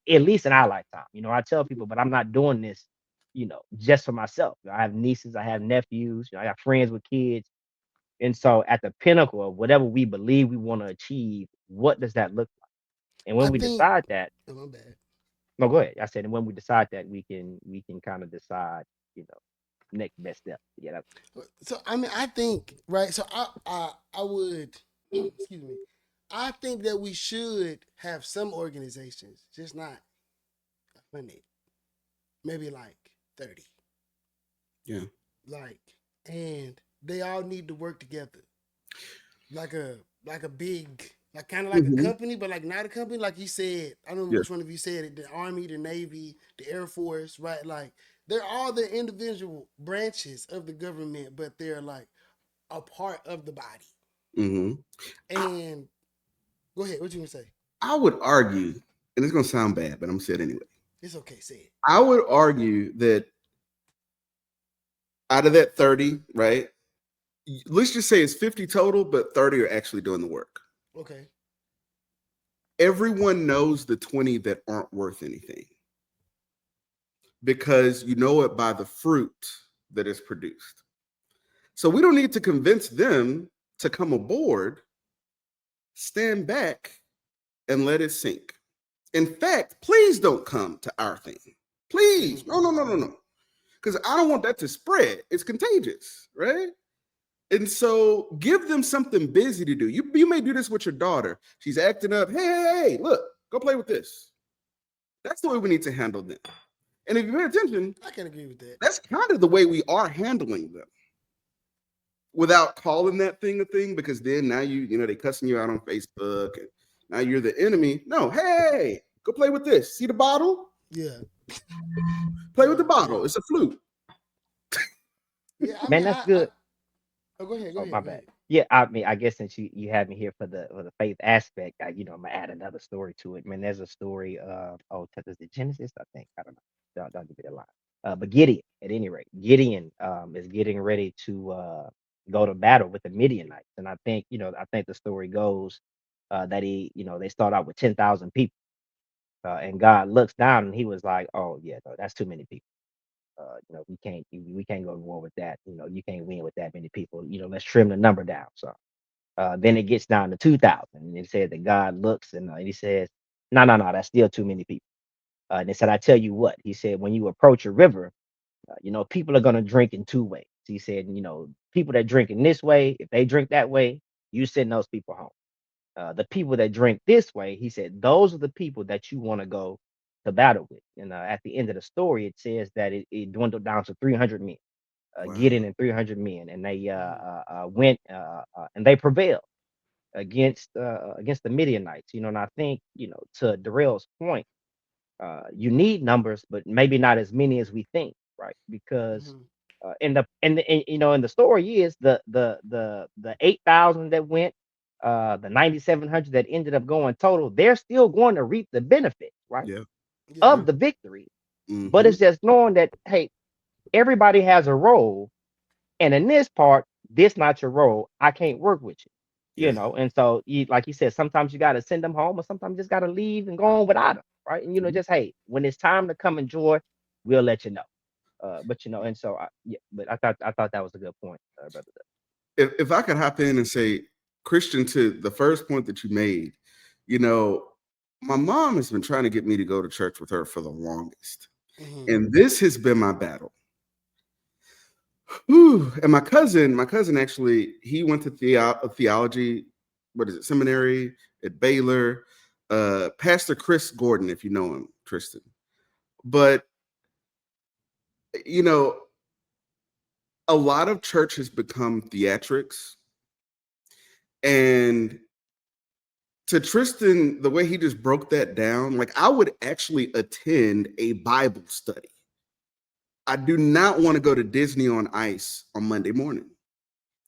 at least in our lifetime. I tell people, but I'm not doing this, just for myself. I have nieces, I have nephews, I have friends with kids, and so at the pinnacle of whatever we believe we want to achieve, what does that look like? And I when we think. decide that, Oh, my bad. no, go ahead. I said, and when we decide that, we can kind of decide, you know, next best step. Yeah, So I mean, I think right. So I would excuse me. I think that we should have some organizations, just not 100, maybe like 30, Yeah. like, and they all need to work together, like a big, like kind of like a Hmm. company, but like not a company. Like you said, I don't know Yeah. which one of you said it: the Army, the Navy, the Air Force, right? Like they're all the individual branches of the government, but they're like a part of the body. Hmm. I, And go ahead. What you gonna say? I would argue, and it's going to sound bad, but I'm saying it anyway. It's okay. Say it. I would argue that out of that 30, right? Let's just say it's 50 total, but 30 are actually doing the work. Okay. Everyone knows the 20 that aren't worth anything because you know it by the fruit that is produced. So we don't need to convince them to come aboard, stand back, and let it sink. In fact, please don't come to our thing. Please. No, no, no, no, no. Because I don't want that to spread. It's contagious, right? And so give them something busy to do. You may do this with your daughter. She's acting up. Hey, hey, hey, look, go play with this. That's the way we need to handle them. And if you pay attention, I can agree with that. that's kind of the way we are handling them without calling that thing a thing, because then now they cussing you out on Facebook and now you're the enemy. No, hey, go play with this. See the bottle? Yeah. Play with Yeah. the bottle. Yeah. It's a flute. Yeah. I man, mean, that's good. oh, go ahead. Go Oh, ahead. my Go bad. ahead. Yeah, I mean, I guess since you had me here for the faith aspect, I'm gonna add another story to it. Man, there's a story of is it Genesis? I think, I don't know. Don't give me a lie. But Gideon, at any rate, Gideon is getting ready to go to battle with the Midianites, and I think the story goes that they start out with 10,000 people, and God looks down and He was like, oh yeah, no, that's too many people. We can't go to war with that. You can't win with that many people. Let's trim the number down. So then it gets down to 2,000, and it said that God looks and He says, no, no, no, that's still too many people. And they said, I tell you what, He said, when you approach a river, people are going to drink in two ways. He said, people that drink in this way, if they drink that way, you send those people home. The people that drink this way, He said, those are the people that you want to go to battle with. And at the end of the story, it says that it dwindled down to 300 men, Wow. Gideon and 300 men, and they Mm. went and they prevailed against the Midianites. And I think to Darrell's point, you need numbers, but maybe not as many as we think, right? Because Mm-hmm. in the story is the 8,000 that went, the 9,700 that ended up going total. They're still going to reap the benefit, right, Yeah. Yeah. Yeah. of the victory. But Hmm. it's just knowing that, hey, everybody has a role, and in this part, this not your role. I can't work with you. Yeah. And so like you said, sometimes you got to send them home, or sometimes you just got to leave and go on without them, right? And Mhm. just, hey, when it's time to come enjoy, we'll let you know. But and so but I thought that was a good point, brother. If I could hop in and say, Christian, to the first point that you made, my mom has been trying to get me to go to church with her for the longest. Mm-hmm. And this has been my battle. Whew. And my cousin actually, he went to theology, seminary at Baylor. Pastor Chris Gordon, if you know him, Tristan. But, a lot of church has become theatrics. And to Tristan, the way he just broke that down, like I would actually attend a Bible study. I do not want to go to Disney on Ice on Monday morning.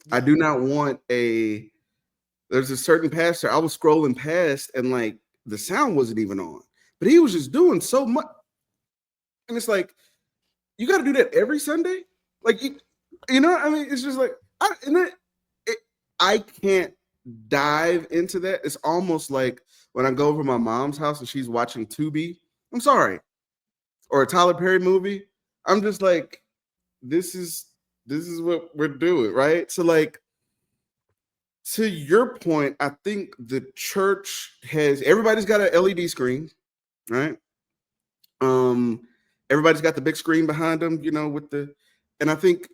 Yeah. I do not want there's a certain pastor, I was scrolling past and like the sound wasn't even on, but he was just doing so much. And it's like, you got to do that every Sunday? Like, I mean, it's just like, I can't dive into that. It's almost like when I go over to my mom's house and she's watching Tubi, I'm sorry, or a Tyler Perry movie. I'm just like, this is what we're doing, right? So like, to your point, I think the church everybody's got an LED screen, right? Everybody's got the big screen behind them, and I think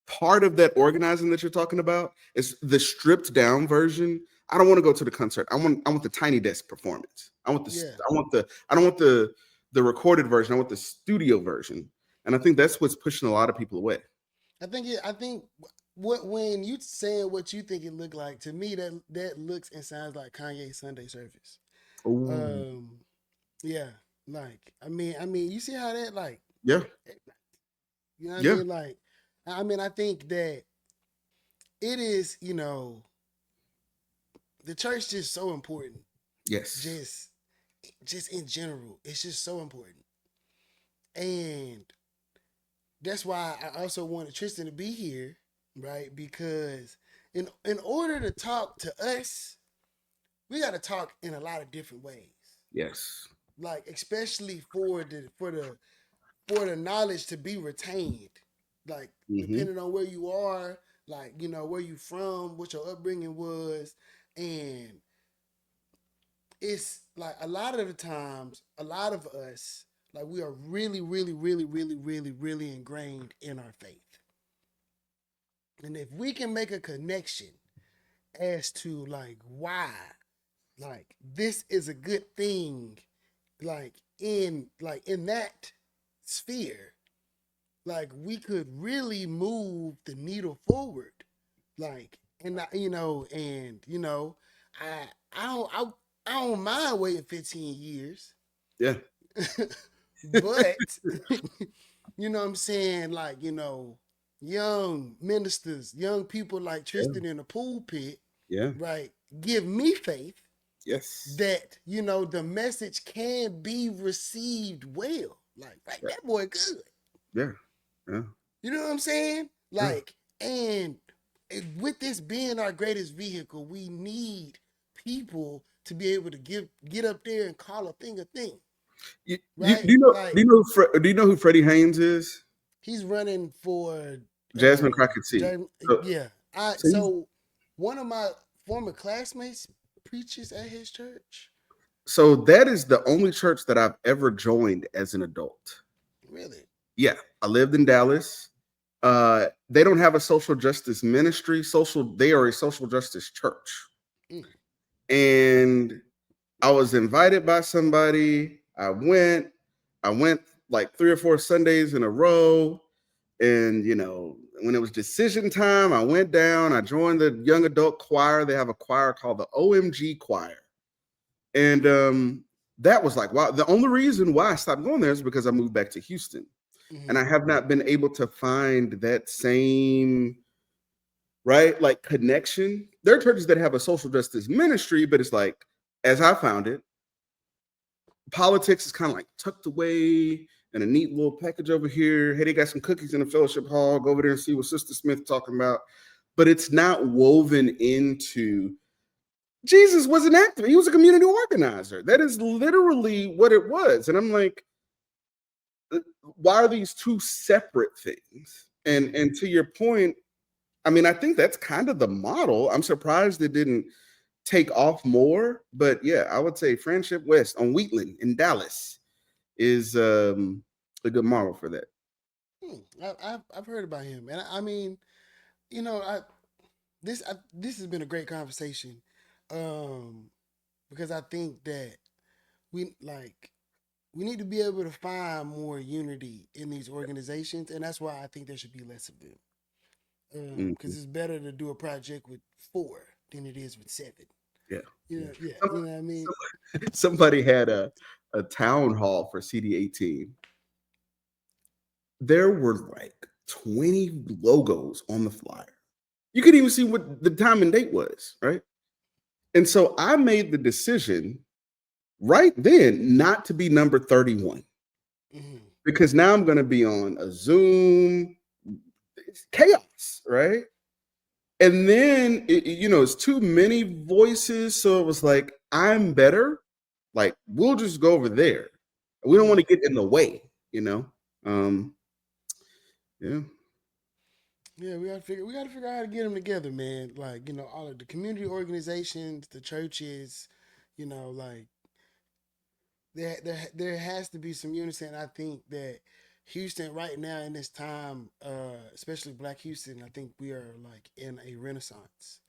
part of that organizing that you're talking about is the stripped down version. I don't want to go to the concert. I want the tiny desk performance. I don't want the recorded version. I want the studio version. And I think that's what's pushing a lot of people away. I think when you say what you think it looked like, to me that looks and sounds like Kanye's Sunday service. Ooh. Yeah, like I mean, you see how that like, yeah, you know what I mean? Like, I mean, I think that it is, the church just so important. Yes, just in general, it's just so important, and that's why I also wanted Tristan to be here, right? Because in order to talk to us, we got to talk in a lot of different ways. Yes, like especially for the knowledge to be retained, like depending on where you are, like where you from, what your upbringing was, and it's like a lot of the times, a lot of us, like we are really, really, really, really, really, really ingrained in our faith. And if we can make a connection as to like why, like this is a good thing, like in that sphere, like we could really move the needle forward. Like, and I don't mind waiting 15 years. Yeah. But you know what I'm saying? Like, young ministers, young people like Tristan in the pulpit, right, give me faith. Yes. That, the message can be received well. Like, that boy good. Yeah. Yeah. You know what I'm saying? Like, and with this being our greatest vehicle, we need people to be able to get up there and call a thing a thing. Right? Do you know who Freddie Haynes is? He's running for Jasmine Crockett Sea. So one of my former classmates preaches at his church. So that is the only church that I've ever joined as an adult. Really? Yeah. I lived in Dallas. They don't have a social justice ministry. They are a social justice church. And I was invited by somebody. I went like 3 or 4 Sundays in a row. And, when it was decision time, I went down, I joined the young adult choir. They have a choir called the OMG choir. And that was like, wow. The only reason why I stopped going there is because I moved back to Houston. And I have not been able to find that same, right, like connection. There are churches that have a social justice ministry, but it's like, as I found it, politics is kind of like tucked away in a neat little package over here. Hey, they got some cookies in the fellowship hall. Go over there and see what Sister Smith talking about. But it's not woven into. Jesus was an actor. He was a community organizer. That is literally what it was. And I'm like, why are these two separate things? And to your point, I mean, I think that's kind of the model. I'm surprised it didn't take off more, but yeah, I would say Friendship West on Wheatland in Dallas is a good model for that. I've heard about him, and I mean, you know, this has been a great conversation, um, because I think that we like we need to be able to find more unity in these organizations, and that's why I think there should be less of them. Because Mhm. it's better to do a project with four than it is with seven. Yeah, You yeah. know, yeah, Some- you know what I mean. Somebody had a town hall for CD18. There were like 20 logos on the flyer. You could even see what the time and date was, right? And so I made the decision right then not to be number 31 Hmm. because now I'm going to be on a Zoom. It's chaos, right? And then, it's too many voices. So it was like, I'm better. Like, we'll just go over there. We don't want Hmm. to get in the way, you know? Um, yeah. Yeah, we gotta figure out how to get them together, man. Like all of the community organizations, the churches, like there has to be some unison. I think that Houston right now in this time, especially Black Houston, I think we are like in a renaissance.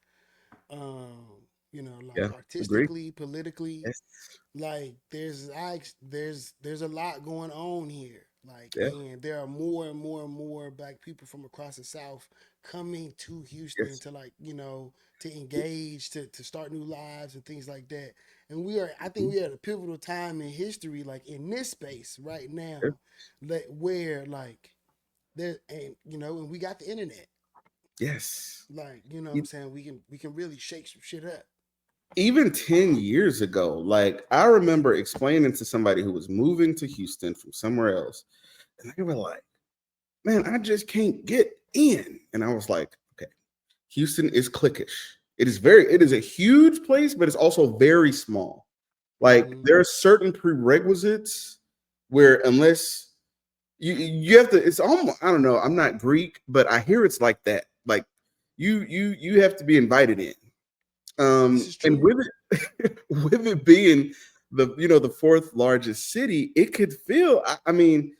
Um, like Yeah. Agree. artistically, politically, Yes. like there's a lot going on here, like, Yeah. and there are more and more and more Black people from across the South coming to Houston Yes. to, like, to engage, to start new lives and things like that. And we are, I think, Mhm. we are at a pivotal time in history, like in this space right Yeah. now, where like there, and and we got the internet, Yes. like, what I'm E- saying, we can really shake some shit up. Even 10 years ago, like I remember explaining to somebody who was moving to Houston from somewhere else, and they were like, man, I just can't get in. And I was like, okay, Houston is cliquish. It is a huge place, but it's also very small. Like Hmm. there are certain prerequisites where unless you have to, it's almost, I don't know, I'm not Greek, but I hear it's like that. Like you have to be invited in. This is And true. with it with it being the fourth largest city, it could feel, I mean,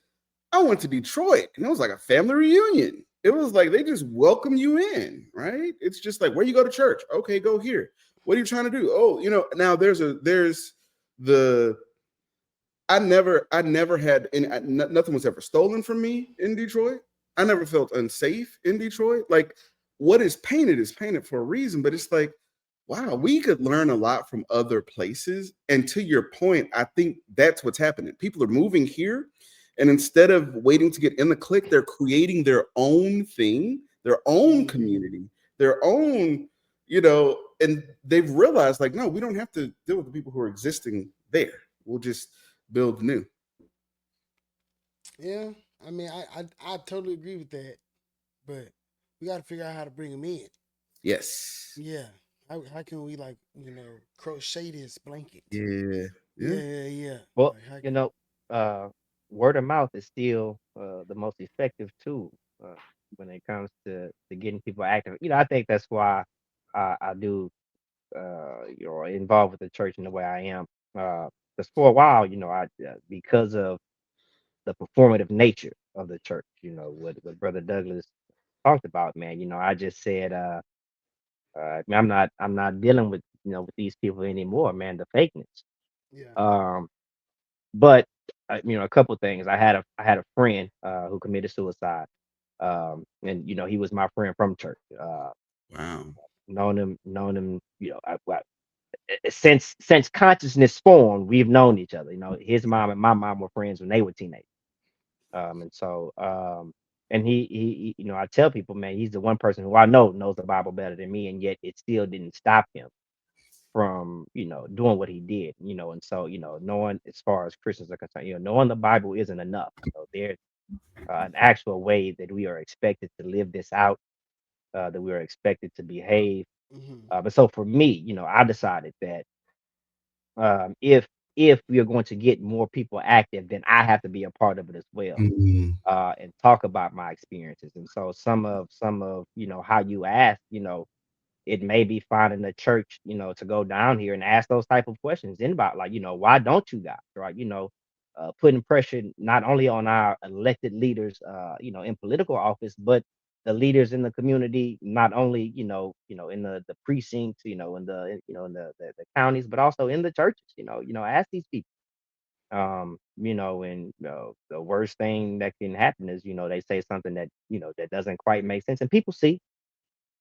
I went to Detroit and it was like a family reunion. It was like they just welcome you in, right? It's just like, where you go to church? Okay, go here. What are you trying to do? Oh, now there's the I never had any, nothing was ever stolen from me in Detroit. I never felt unsafe in Detroit. Like what is painted for a reason, but it's like, wow, we could learn a lot from other places. And to your point, I think that's what's happening. People are moving here, and instead of waiting to get in the clique, they're creating their own thing, their own Hmm. community, their own, and they've realized like, no, we don't have to deal with the people who are existing there. We'll just build new. Yeah, I mean, I totally agree with that, but we got to figure out how to bring them in. Yes. Yeah, how can we, like, crochet this blanket? Yeah. Yeah, Yeah. yeah, yeah. Well, Like, how, uh, word of mouth is still the most effective tool uh, when it comes to getting people active. I think that's why I do involved with the church in the way I am. Because for a while, because of the performative nature of the church, what Brother Douglas talked about, man. I just said, man, I'm not dealing with with these people anymore, man. The fakeness. yeah, Um, but a couple things. I had a friend who committed suicide. And he was my friend from church. Wow. Known him. Since consciousness formed, we've known each other. His mom and my mom were friends when they were teenagers. And so, and I tell people, man, he's the one person who I know knows the Bible better than me, and yet it still didn't stop him from, doing what he did. And so, knowing as far as Christians are concerned, knowing the Bible isn't enough. There's an actual way that we are expected to live this out, that we are expected to behave. hmm But so for me, I decided that if if we are going to get more people active, then I have to be a part of it as well, Mhm. and talk about my experiences. And so some of how you ask, it may be finding a church, to go down here and ask those type of questions. And about like, why don't you guys, right? Putting pressure not only on our elected leaders, in political office, but the leaders in the community, not only, in the precincts, in the counties, but also in the churches, ask these people. And the worst thing that can happen is, they say something that, that doesn't quite make sense. And people see,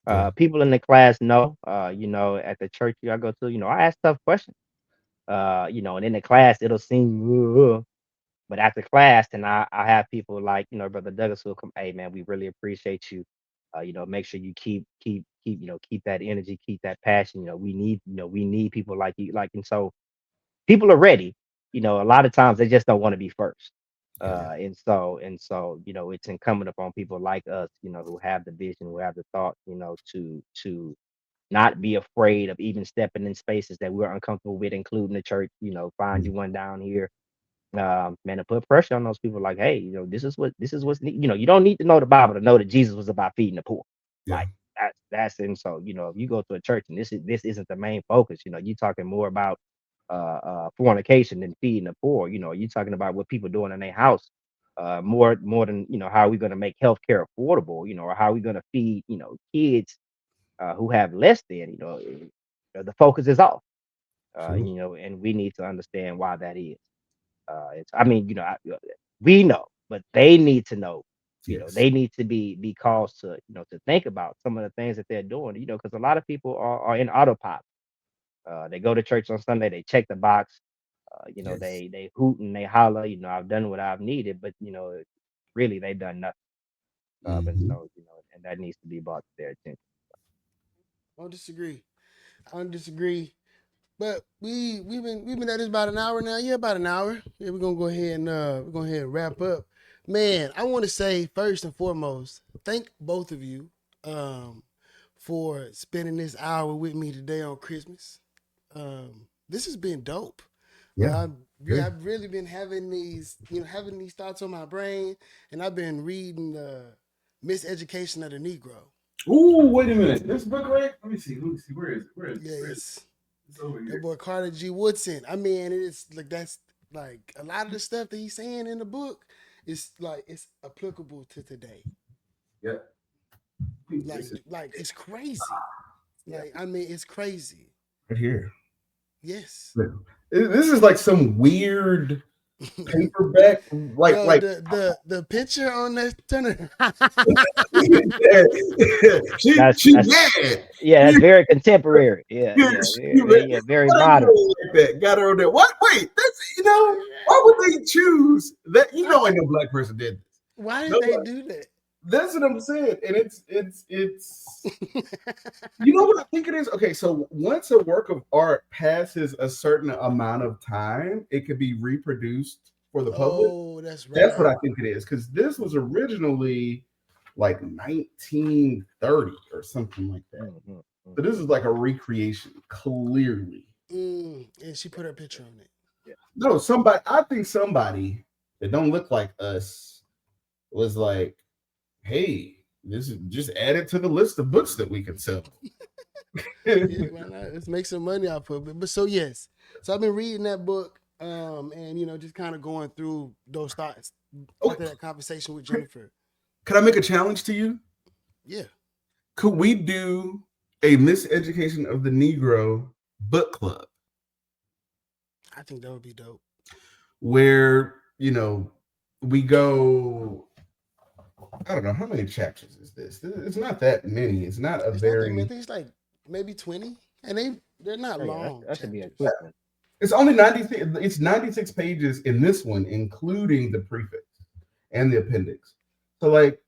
Yeah. people in the class know, at the church I go to, I ask tough questions. And in the class it'll seem, but after class, and I have people like, Brother Douglas will come, hey man, we really appreciate you. Make sure you keep that energy, keep that passion. We need people like you. Like, and so people are ready. A lot of times they just don't want to be first. Yeah. And so, it's incumbent upon people like us, who have the vision, who have the thought, to not be afraid of even stepping in spaces that we're uncomfortable with, including the church. Find Mm. you one down here, man, to put pressure on those people. Like, hey, this is what's you don't need to know the Bible to know that Jesus was about feeding the poor. Yeah. Like, that's and so, if you go to a church and this isn't the main focus, you're talking more about fornication than feeding the poor. You're talking about what people doing in their house, more than, how are we going to make healthcare affordable, or how are we going to feed, kids, who have less than, the focus is off. True. And we need to understand why that is. I mean, we know, but they need to know. Yes. They need to be caused to, to think about some of the things that they're doing. Because a lot of people are in autopilot. They go to church on Sunday, they check the box. Yes. They hoot and they holler. I've done what I've needed, but really they've done nothing. And Mhm. so, and that needs to be brought to their attention. I don't disagree. I don't disagree. But we've been at this about an hour now. Yeah, about an hour. Yeah, we're gonna go ahead and wrap up. Man, I want to say first and foremost, thank both of you um, for spending this hour with me today on Christmas. This has been dope. Like, Yeah. I've really been having these thoughts on my brain, and I've been reading the Miseducation of the Negro. Ooh, wait a minute. This book, right? Let me see. Let me see. Where is it? Where is it? Yeah, Where is it? it's It's over that here. boy Carter G. Woodson. I mean, it's like that's like a lot of the stuff that he's saying in the book is like it's applicable to today. Yeah. Like This is like it's crazy. yeah, Like I mean, it's crazy. right here. Yes. This is like some weird paperback, Yo, like the picture on that turner. she That's mad. Yeah, She, that's very contemporary. Yeah, yeah, she mad. yeah, very Why they do modern. it like that? Got her on there. What? Wait, that's why would they choose that? Ain't no black person did this. Why did they Nobody. do that? That's what I'm saying, and it's. You know what I think it is? Okay, so once a work of art passes a certain amount of time, it could be reproduced for the public. Oh, that's That's what right. I think it is. Because this was originally like 1930 or something like that. Mhm, So this mhm. is like a recreation, clearly. And she put her picture on it. Yeah, No, somebody, I think somebody that don't look like us was like, hey, this is just added to the list of books that we could sell. Yeah, why not? Let's make some money off of it. But so yes, so I've been reading that book, and just kind of going through those thoughts Okay, after that conversation with Jennifer. can I make a challenge to you? Yeah, Could we do a miseducation of the Negro book club I think that would be dope. where, we go, I don't know, how many chapters is this? It's not that many. It's not a It's not that many. I very, think it's like maybe 20, and they're not oh yeah, long that should be a chapters. quick one. it's only 90, it's 96 pages in this one, including the prefix and the appendix. So, like,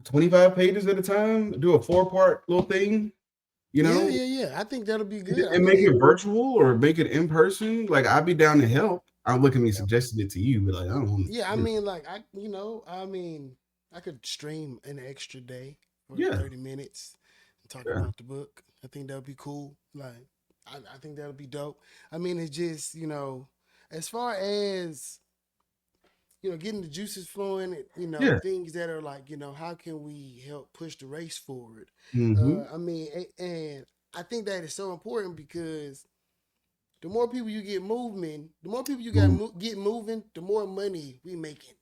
25 pages at a time, do a 4-part little thing, you Yeah, know, yeah, yeah. I think that'll be good. I and make mean, it virtual or make it in person. Like, I'd be down to help. I'm looking at me suggesting it to you, but like, I don't want yeah, I to. mean, like I could stream an extra day for Yeah, 30 minutes and talk yeah. about the book. I think that would be cool. Like, I think that'll be dope. I mean, it's just, as far as, getting the juices flowing, Yeah. things that are like, how can we help push the race forward? Hmm. I mean, and I think that is so important because the more people you get moving, the more people you got get moving, the more money we making,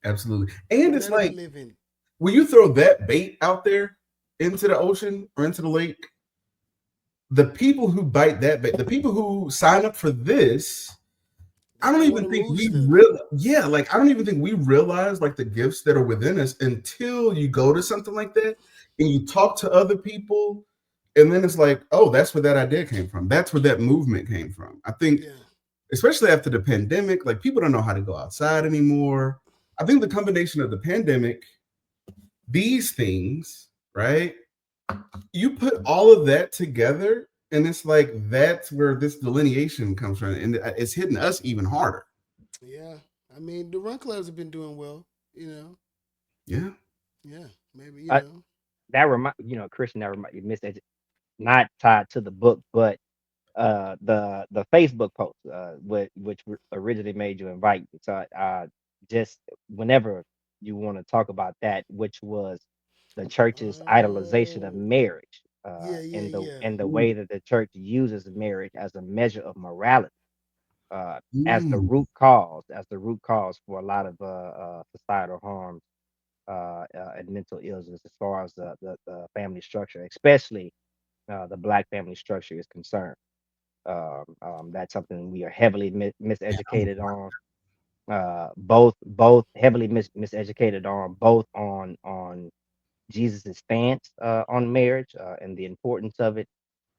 Absolutely. the And it's better we like living. when you throw that bait out there into the ocean or into the lake, the people who bite that bait, the people who sign up for this, They I don't don't want even to think move we stuff. real yeah, like I don't even think we realize like the gifts that are within us until you go to something like that and you talk to other people and then it's like, oh, that's where that idea came from. That's where that movement came from. I think Yeah, especially after the pandemic, like people don't know how to go outside anymore. I think the combination of the pandemic, these things, right? You put all of that together and it's like that's where this delineation comes from and it's hitting us even harder. yeah. I mean, the run clubs have been doing well. You know, Yeah. yeah. Maybe Uh, that remind Christian, that remind you not tied to the book, but the Facebook post, which originally made you invite me. So just whenever you want to talk about that, which was the church's idolization of Oh, marriage, yeah, yeah, and the yeah. and the Ooh. way that the church uses marriage as a measure of morality, Mm. as the root cause for a lot of societal harms, and mental illness as far as the family structure, especially the black family structure is concerned. That's something we are heavily miseducated on. Both heavily miseducated on, both on Jesus' stance on marriage, and the importance of it,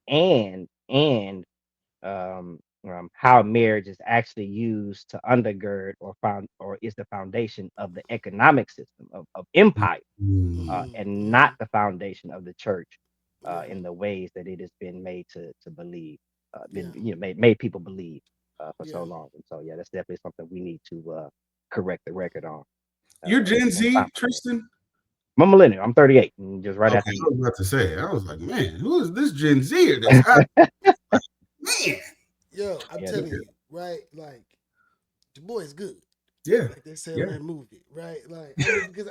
and how marriage is actually used to undergird or is the foundation of the economic system of empire, Mm. Mm-hmm, and mm-hmm. not the foundation of the church, Yeah, in the ways that it has been made to believe, yeah, made people believe for yeah. so long. And so yeah, that's definitely something we need to correct the record on. You're Gen On Z, top of that, Tristan? I'm a millennial. I'm 38, and just right Okay, after I you. was about to say, I was like, man, who is this Gen Zer that's out? Man. Yo, I'm Yeah, telling you, right? Like the boy is good. Yeah. Like they said on Yeah. that movie, right? Like I mean, because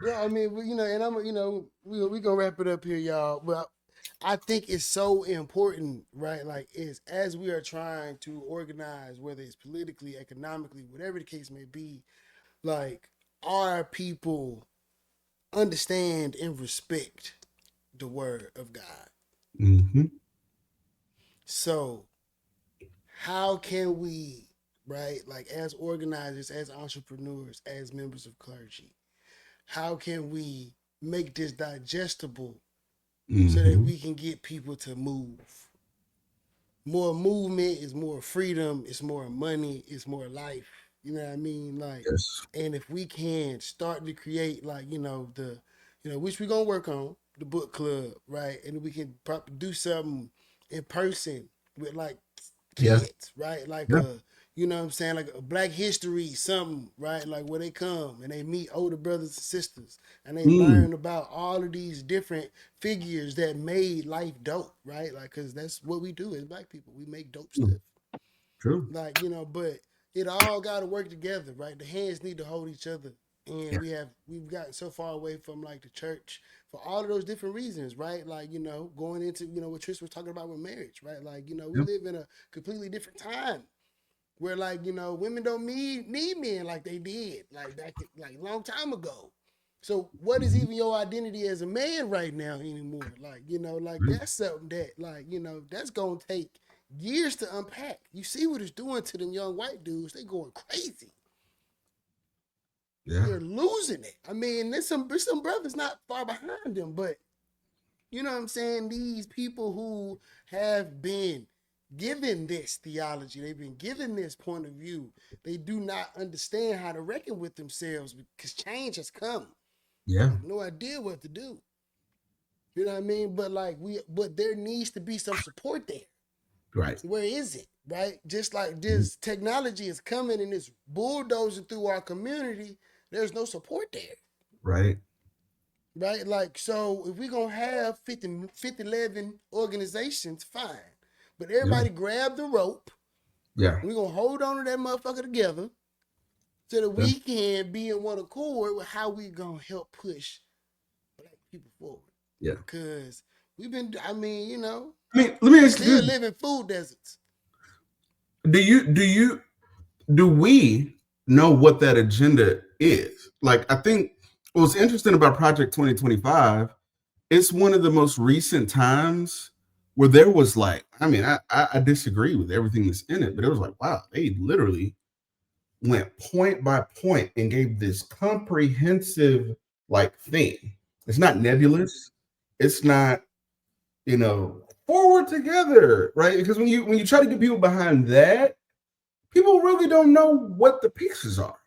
yeah, I mean, and we gonna wrap it up here, y'all. Well, I think it's so important, right? Like, is as we are trying to organize, whether it's politically, economically, whatever the case may be, like our people understand and respect the word of God. Hmm. So how can we, right, like as organizers, as entrepreneurs, as members of clergy, how can we make this digestible so that Hmm. we can get people to move? More movement is more freedom, it's more money, it's more life. You know what I mean? Like, Yes. and if we can start to create, like, which we're gonna work on, the book club, right? And we can do something in person with like Yeah. kids, right? Like Yeah. you know what I'm saying, like a Black History something, right? Like where they come and they meet older brothers and sisters and they Mm. learn about all of these different figures that made life dope, right? Like, cause that's what we do as Black people. We make dope stuff. True. True. Like, but it all got to work together, right? The hands need to hold each other. And Yeah. we've gotten so far away from like the church for all of those different reasons, right? Like, going into, what Tristan was talking about with marriage, right? Like, we Yeah. live in a completely different time where like, women don't need men like they did, like back like a long time ago. So what is Mhm. even your identity as a man right now anymore? Like, like Right. that's something that like, that's gonna take years to unpack. You see what it's doing to them young white dudes, they going crazy. Yeah. They're losing it. I mean, there's some brothers not far behind them, but you know what I'm saying? These people who have been given this theology, they've been given this point of view, they do not understand how to reckon with themselves because change has come. Yeah. They have no idea what to do. You know what I mean? But like but there needs to be some support there. Right. Where is it? Right? Just like Mhm. this technology is coming and it's bulldozing through our community, there's no support there. Right. Right? Like, so if we're going to have 50, 11 organizations, fine. But everybody grab the rope. Yeah. We're going to hold on to that motherfucker together so that we can be in one accord with how we going to help push black people forward. Yeah. Because we've been, I mean, you know, let me we ask you still this. live in food deserts. Do we know what that agenda is? Like, I think what's interesting about Project 2025, it's one of the most recent times where there was like, I mean, I disagree with everything that's in it, but it was like, wow, they literally went point by point and gave this comprehensive like thing. It's not nebulous. It's not, forward together, right? Because when you try to get people behind that, people really don't know what the pieces are.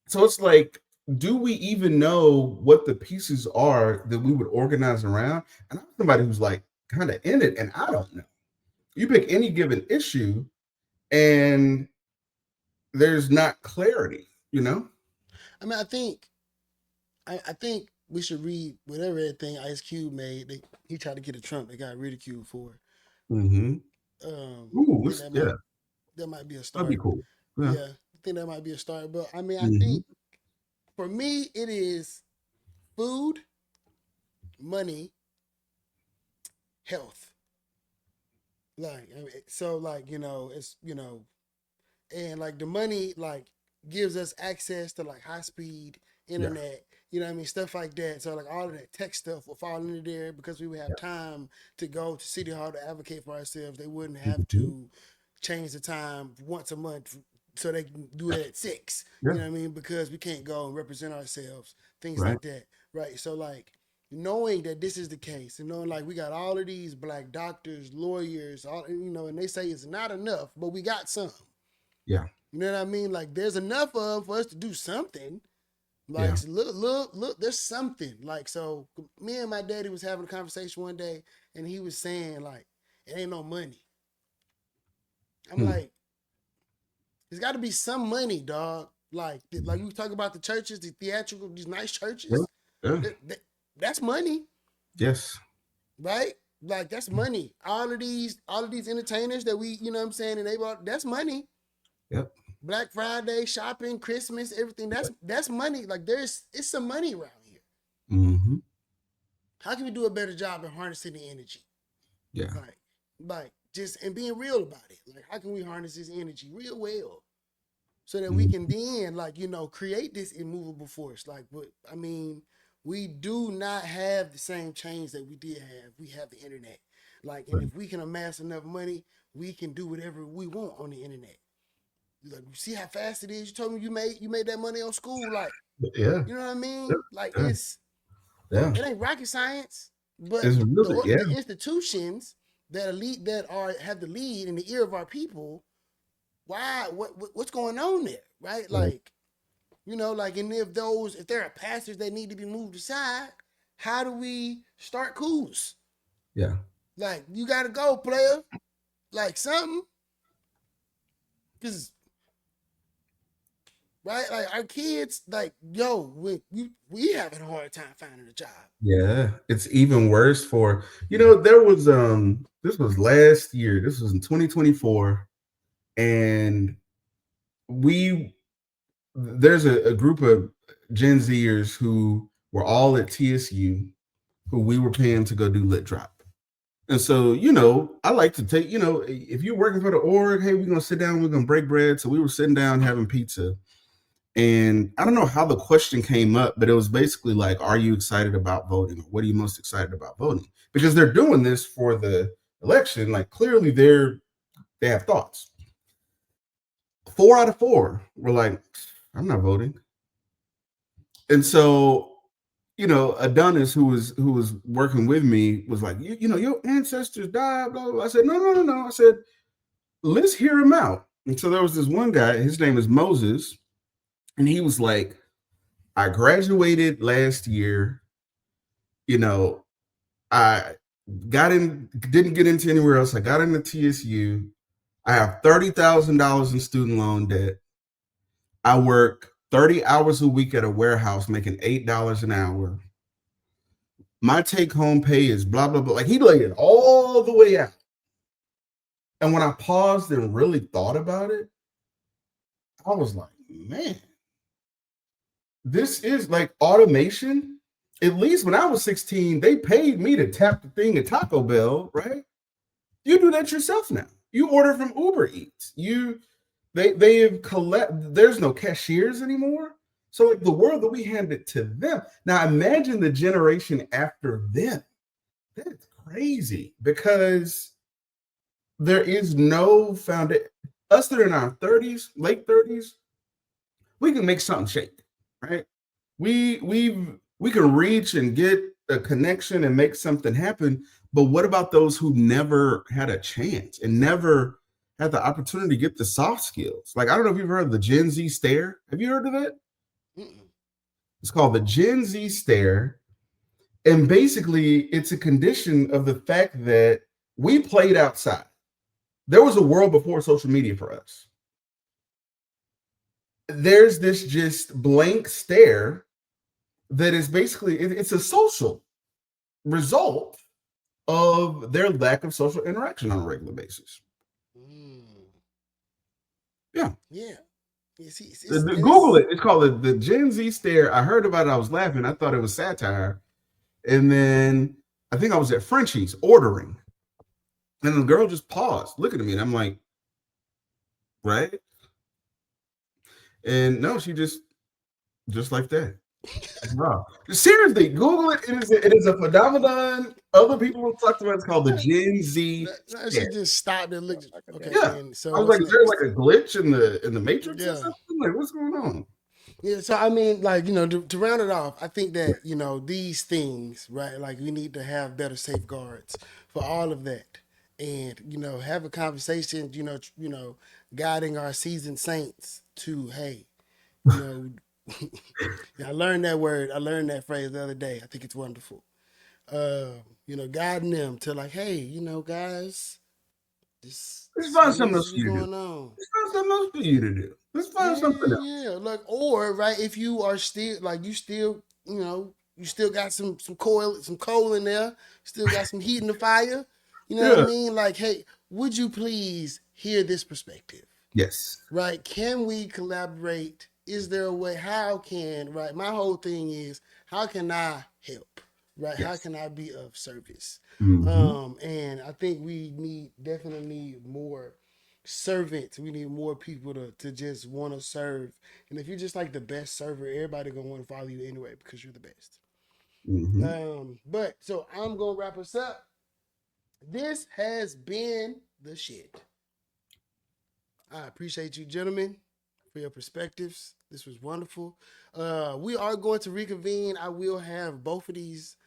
So it's like, do we even know what the pieces are that we would organize around? And I'm somebody who's like kind of in it, and I don't know. You pick any given issue, and there's not clarity, I mean, I think we should read whatever that thing Ice Cube made. He tried to get a Trump. They got ridiculed for. Mm-hmm. I think that might be a start. That'd be cool. Yeah, I think that might be a start. But I mean, I Mm-hmm. think for me, it is food, money, health. Like, I mean, so like, it's, and like the money like gives us access to like high speed internet, you know what I mean, stuff like that. So like all of that tech stuff will fall into there because we would have time to go to City Hall to advocate for ourselves. They wouldn't have to change the time once a month so they can do it at 6. You know what I mean? Because we can't go and represent ourselves, things like that. Right. So like knowing that this is the case and knowing like we got all of these black doctors, lawyers, all and they say it's not enough, but we got some. Yeah. You know what I mean? Like there's enough of them for us to do something. Like look, there's something. Like so me and my daddy was having a conversation one day and he was saying like it ain't no money. I'm like, there's got to be some money, dog. Like we talk about the churches, the theatrical, these nice churches. That's money. Yes. Right? Like that's money. All of these entertainers that we, you know what I'm saying, and that's money. Yep. Black Friday, shopping, Christmas, everything. That's money. Like it's some money around here. Mm-hmm. How can we do a better job at harnessing the energy? Yeah. Like just and being real about it. Like how can we harness this energy real well? So that we can then create this immovable force. Like but I mean, we do not have the same change that we did have. We have the internet. Like, and if we can amass enough money, we can do whatever we want on the internet. Like, you see how fast it is. You told me you made that money on school. Like, you know what I mean? Like, it ain't rocket science, but it's really, the institutions that have the lead in the ear of our people. Why? What's going on there? Right? Like, like, and if there are pastors that need to be moved aside, how do we start coups? Yeah. Like, you gotta go, player. Like something. Because right, like our kids, like, we having a hard time finding a job. Yeah, it's even worse for there was this was last year. This was in 2024, and there's a group of Gen Zers who were all at TSU who we were paying to go do lit drop. And so, I like to take, if you're working for the org, hey, we're gonna sit down, we're gonna break bread. So we were sitting down having pizza. And I don't know how the question came up, but it was basically like, are you excited about voting? Or what are you most excited about voting? Because they're doing this for the election. Like clearly they have thoughts. 4 out of 4 were like, I'm not voting. And so, Adonis, who was working with me, was like, your ancestors died, blah, blah, blah. I said, no. I said, let's hear him out. And so there was this one guy, his name is Moses, and he was like, I graduated last year. I didn't get into anywhere else. I got into TSU. I have $30,000 in student loan debt. I work 30 hours a week at a warehouse making $8 an hour. My take home pay is blah blah blah. Like he laid it all the way out. And when I paused and really thought about it, I was like, man, this is like automation. At least when I was 16, they paid me to tap the thing at Taco Bell, right? You do that yourself now. You order from Uber Eats. They have collect. There's no cashiers anymore. So like the world that we handed to them. Now imagine the generation after them. That's crazy because there is no foundation. Us that are in our 30s, late 30s, we can make something shake, right? We can reach and get a connection and make something happen. But what about those who never had a chance and never had the opportunity to get the soft skills? Like I don't know if you've heard of the Gen Z stare. Have you heard of that? Mm-mm. It's called the Gen Z stare. And basically, it's a condition of the fact that we played outside. There was a world before social media for us. There's this just blank stare that is basically it's a social result of their lack of social interaction on a regular basis. Mm. Yeah. Yeah. It's Google this. it. It's called the Gen Z stare. I heard about it. I was laughing. I thought it was satire. And then I think I was at Frenchie's ordering. And the girl just paused, looking at me. And I'm like, right? And no, she just like that. Wow. Seriously, Google it. It is a phenomenon. Other people have talked about it. It's called the Gen Z No, she stare. just stopped and looked. Look at that. Okay, Yeah. and so I was what's like, is there like next? a glitch in the matrix or Yeah. something? Like, what's going on? Yeah, so I mean, like, to round it off, I think that, these things, right? Like, we need to have better safeguards for all of that. And, have a conversation, guiding our seasoned saints to, hey, you know, I learned that word, I learned that phrase the other day. I think it's wonderful. Guiding them to like, hey, guys, this Let's this is find what something needs to else for be you to do. going on. Let's find something else for you to do. Let's find Yeah, something else. yeah. Like, or right, if you are still like you still got some coal in there, still got some heat in the fire. You know what I Yeah. mean? Like, hey, would you please hear this perspective? Yes. Right? Can we collaborate? Is there a way? How can right? My whole thing is how can I help? Right? How Yes. can I be of service? Mm-hmm. And I think we definitely need more servants. We need more people to just want to serve. And if you're just like the best server, everybody gonna want to follow you anyway because you're the best. Mm-hmm. But so I'm gonna wrap us up. This has been the shit. I appreciate you, gentlemen, for your perspectives. This was wonderful. We are going to reconvene. I will have both of these,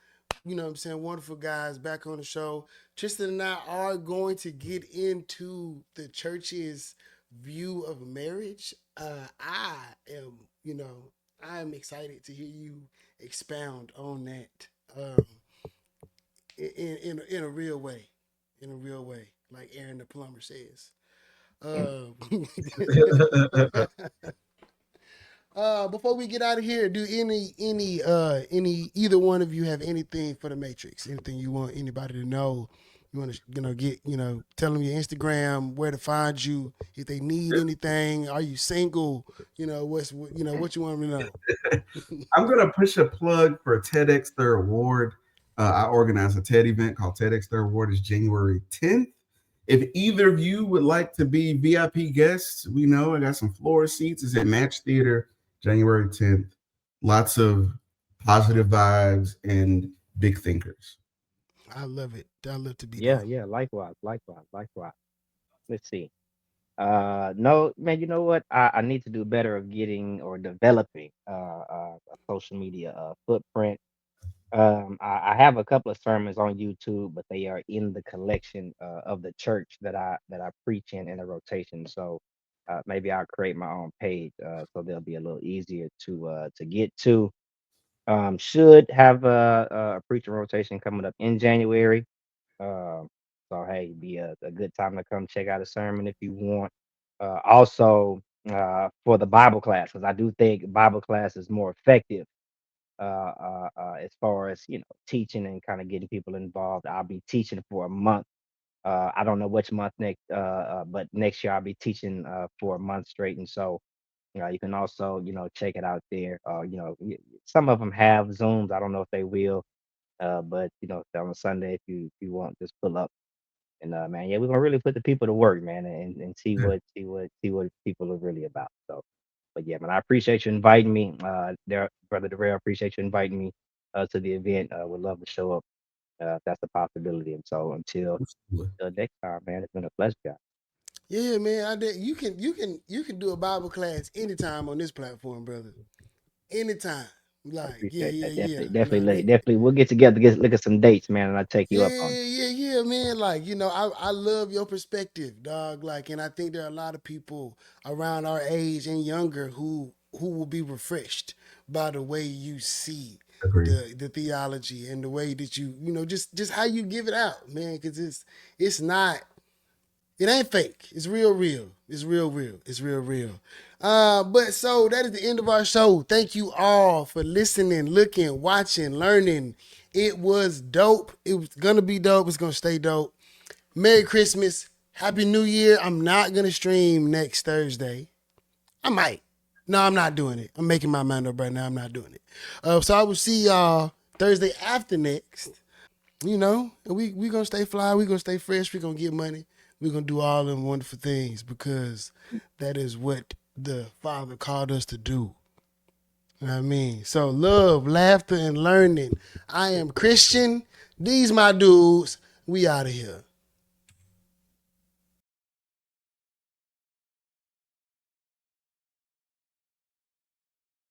wonderful guys back on the show. Tristan and I are going to get into the church's view of marriage. Am, I am excited to hear you expound on that in a real way. In a real way, like Aaron the plumber says. Uh, before we get out of here, do any either one of you have anything for the Matrix? Anything you want anybody to know? You want to get tell them your Instagram, where to find you, if they need anything. Are you single? What you want them to know. I'm gonna push a plug for TEDx Third Award. I organize a TED event called TEDx Third Award. Is January 10th. If either of you would like to be VIP guests, we know I got some floor seats. It's at Match Theater, January 10th. Lots of positive vibes and big thinkers. I love it. I love to be Yeah, there. yeah, likewise, likewise, likewise. Let's see. No, man, you know what? I need to do better of getting or developing a social media footprint. I have a couple of sermons on YouTube, but they are in the collection of the church that I preach in a rotation. So maybe I'll create my own page so they'll be a little easier to get to. Should have a preaching rotation coming up in January. Um, so hey, be a good time to come check out a sermon if you want. Also, for the Bible class, because I do think Bible class is more effective as far as teaching and kind of getting people involved. I'll be teaching for a month. I don't know which month next, but next year I'll be teaching for a month straight, and so you can also check it out there. Some of them have Zooms. I don't know if they will, but on a Sunday if you want, just pull up. And man, yeah, we're gonna really put the people to work, man, and see what people are really about. So, but yeah, man, I appreciate you inviting me. There, brother Durrell, I appreciate you inviting me to the event. Would love to show up if that's a possibility. And so until next time, man, it's been a pleasure, guys. Yeah, man. I did. You can do a Bible class anytime on this platform, brother. Anytime. I Like, yeah, appreciate yeah, that. yeah. Definitely, No, definitely, they definitely. We'll get together, look at some dates, man, and I'll take you up on it. yeah, man. Like, I love your perspective, dog. Like, and I think there are a lot of people around our age and younger who will be refreshed by the way you see Agree. the theology and the way that just how you give it out, man. Because it's not it ain't fake. It's real, real. It's real, real. It's real, real. But so that is the end of our show. Thank you all for listening, looking, watching, learning. It was dope. It was gonna be dope. It's gonna stay dope. Merry Christmas. Happy New Year. I'm not gonna stream next Thursday. I might. No, I'm not doing it. I'm making my mind up right now. I'm not doing it. So I will see y'all Thursday after next. And we gonna stay fly, we gonna stay fresh, we gonna get money, we gonna do all them wonderful things because that is what the Father called us to do. You know what I mean? So love, laughter, and learning. I am Christian. These my dudes. We out of here.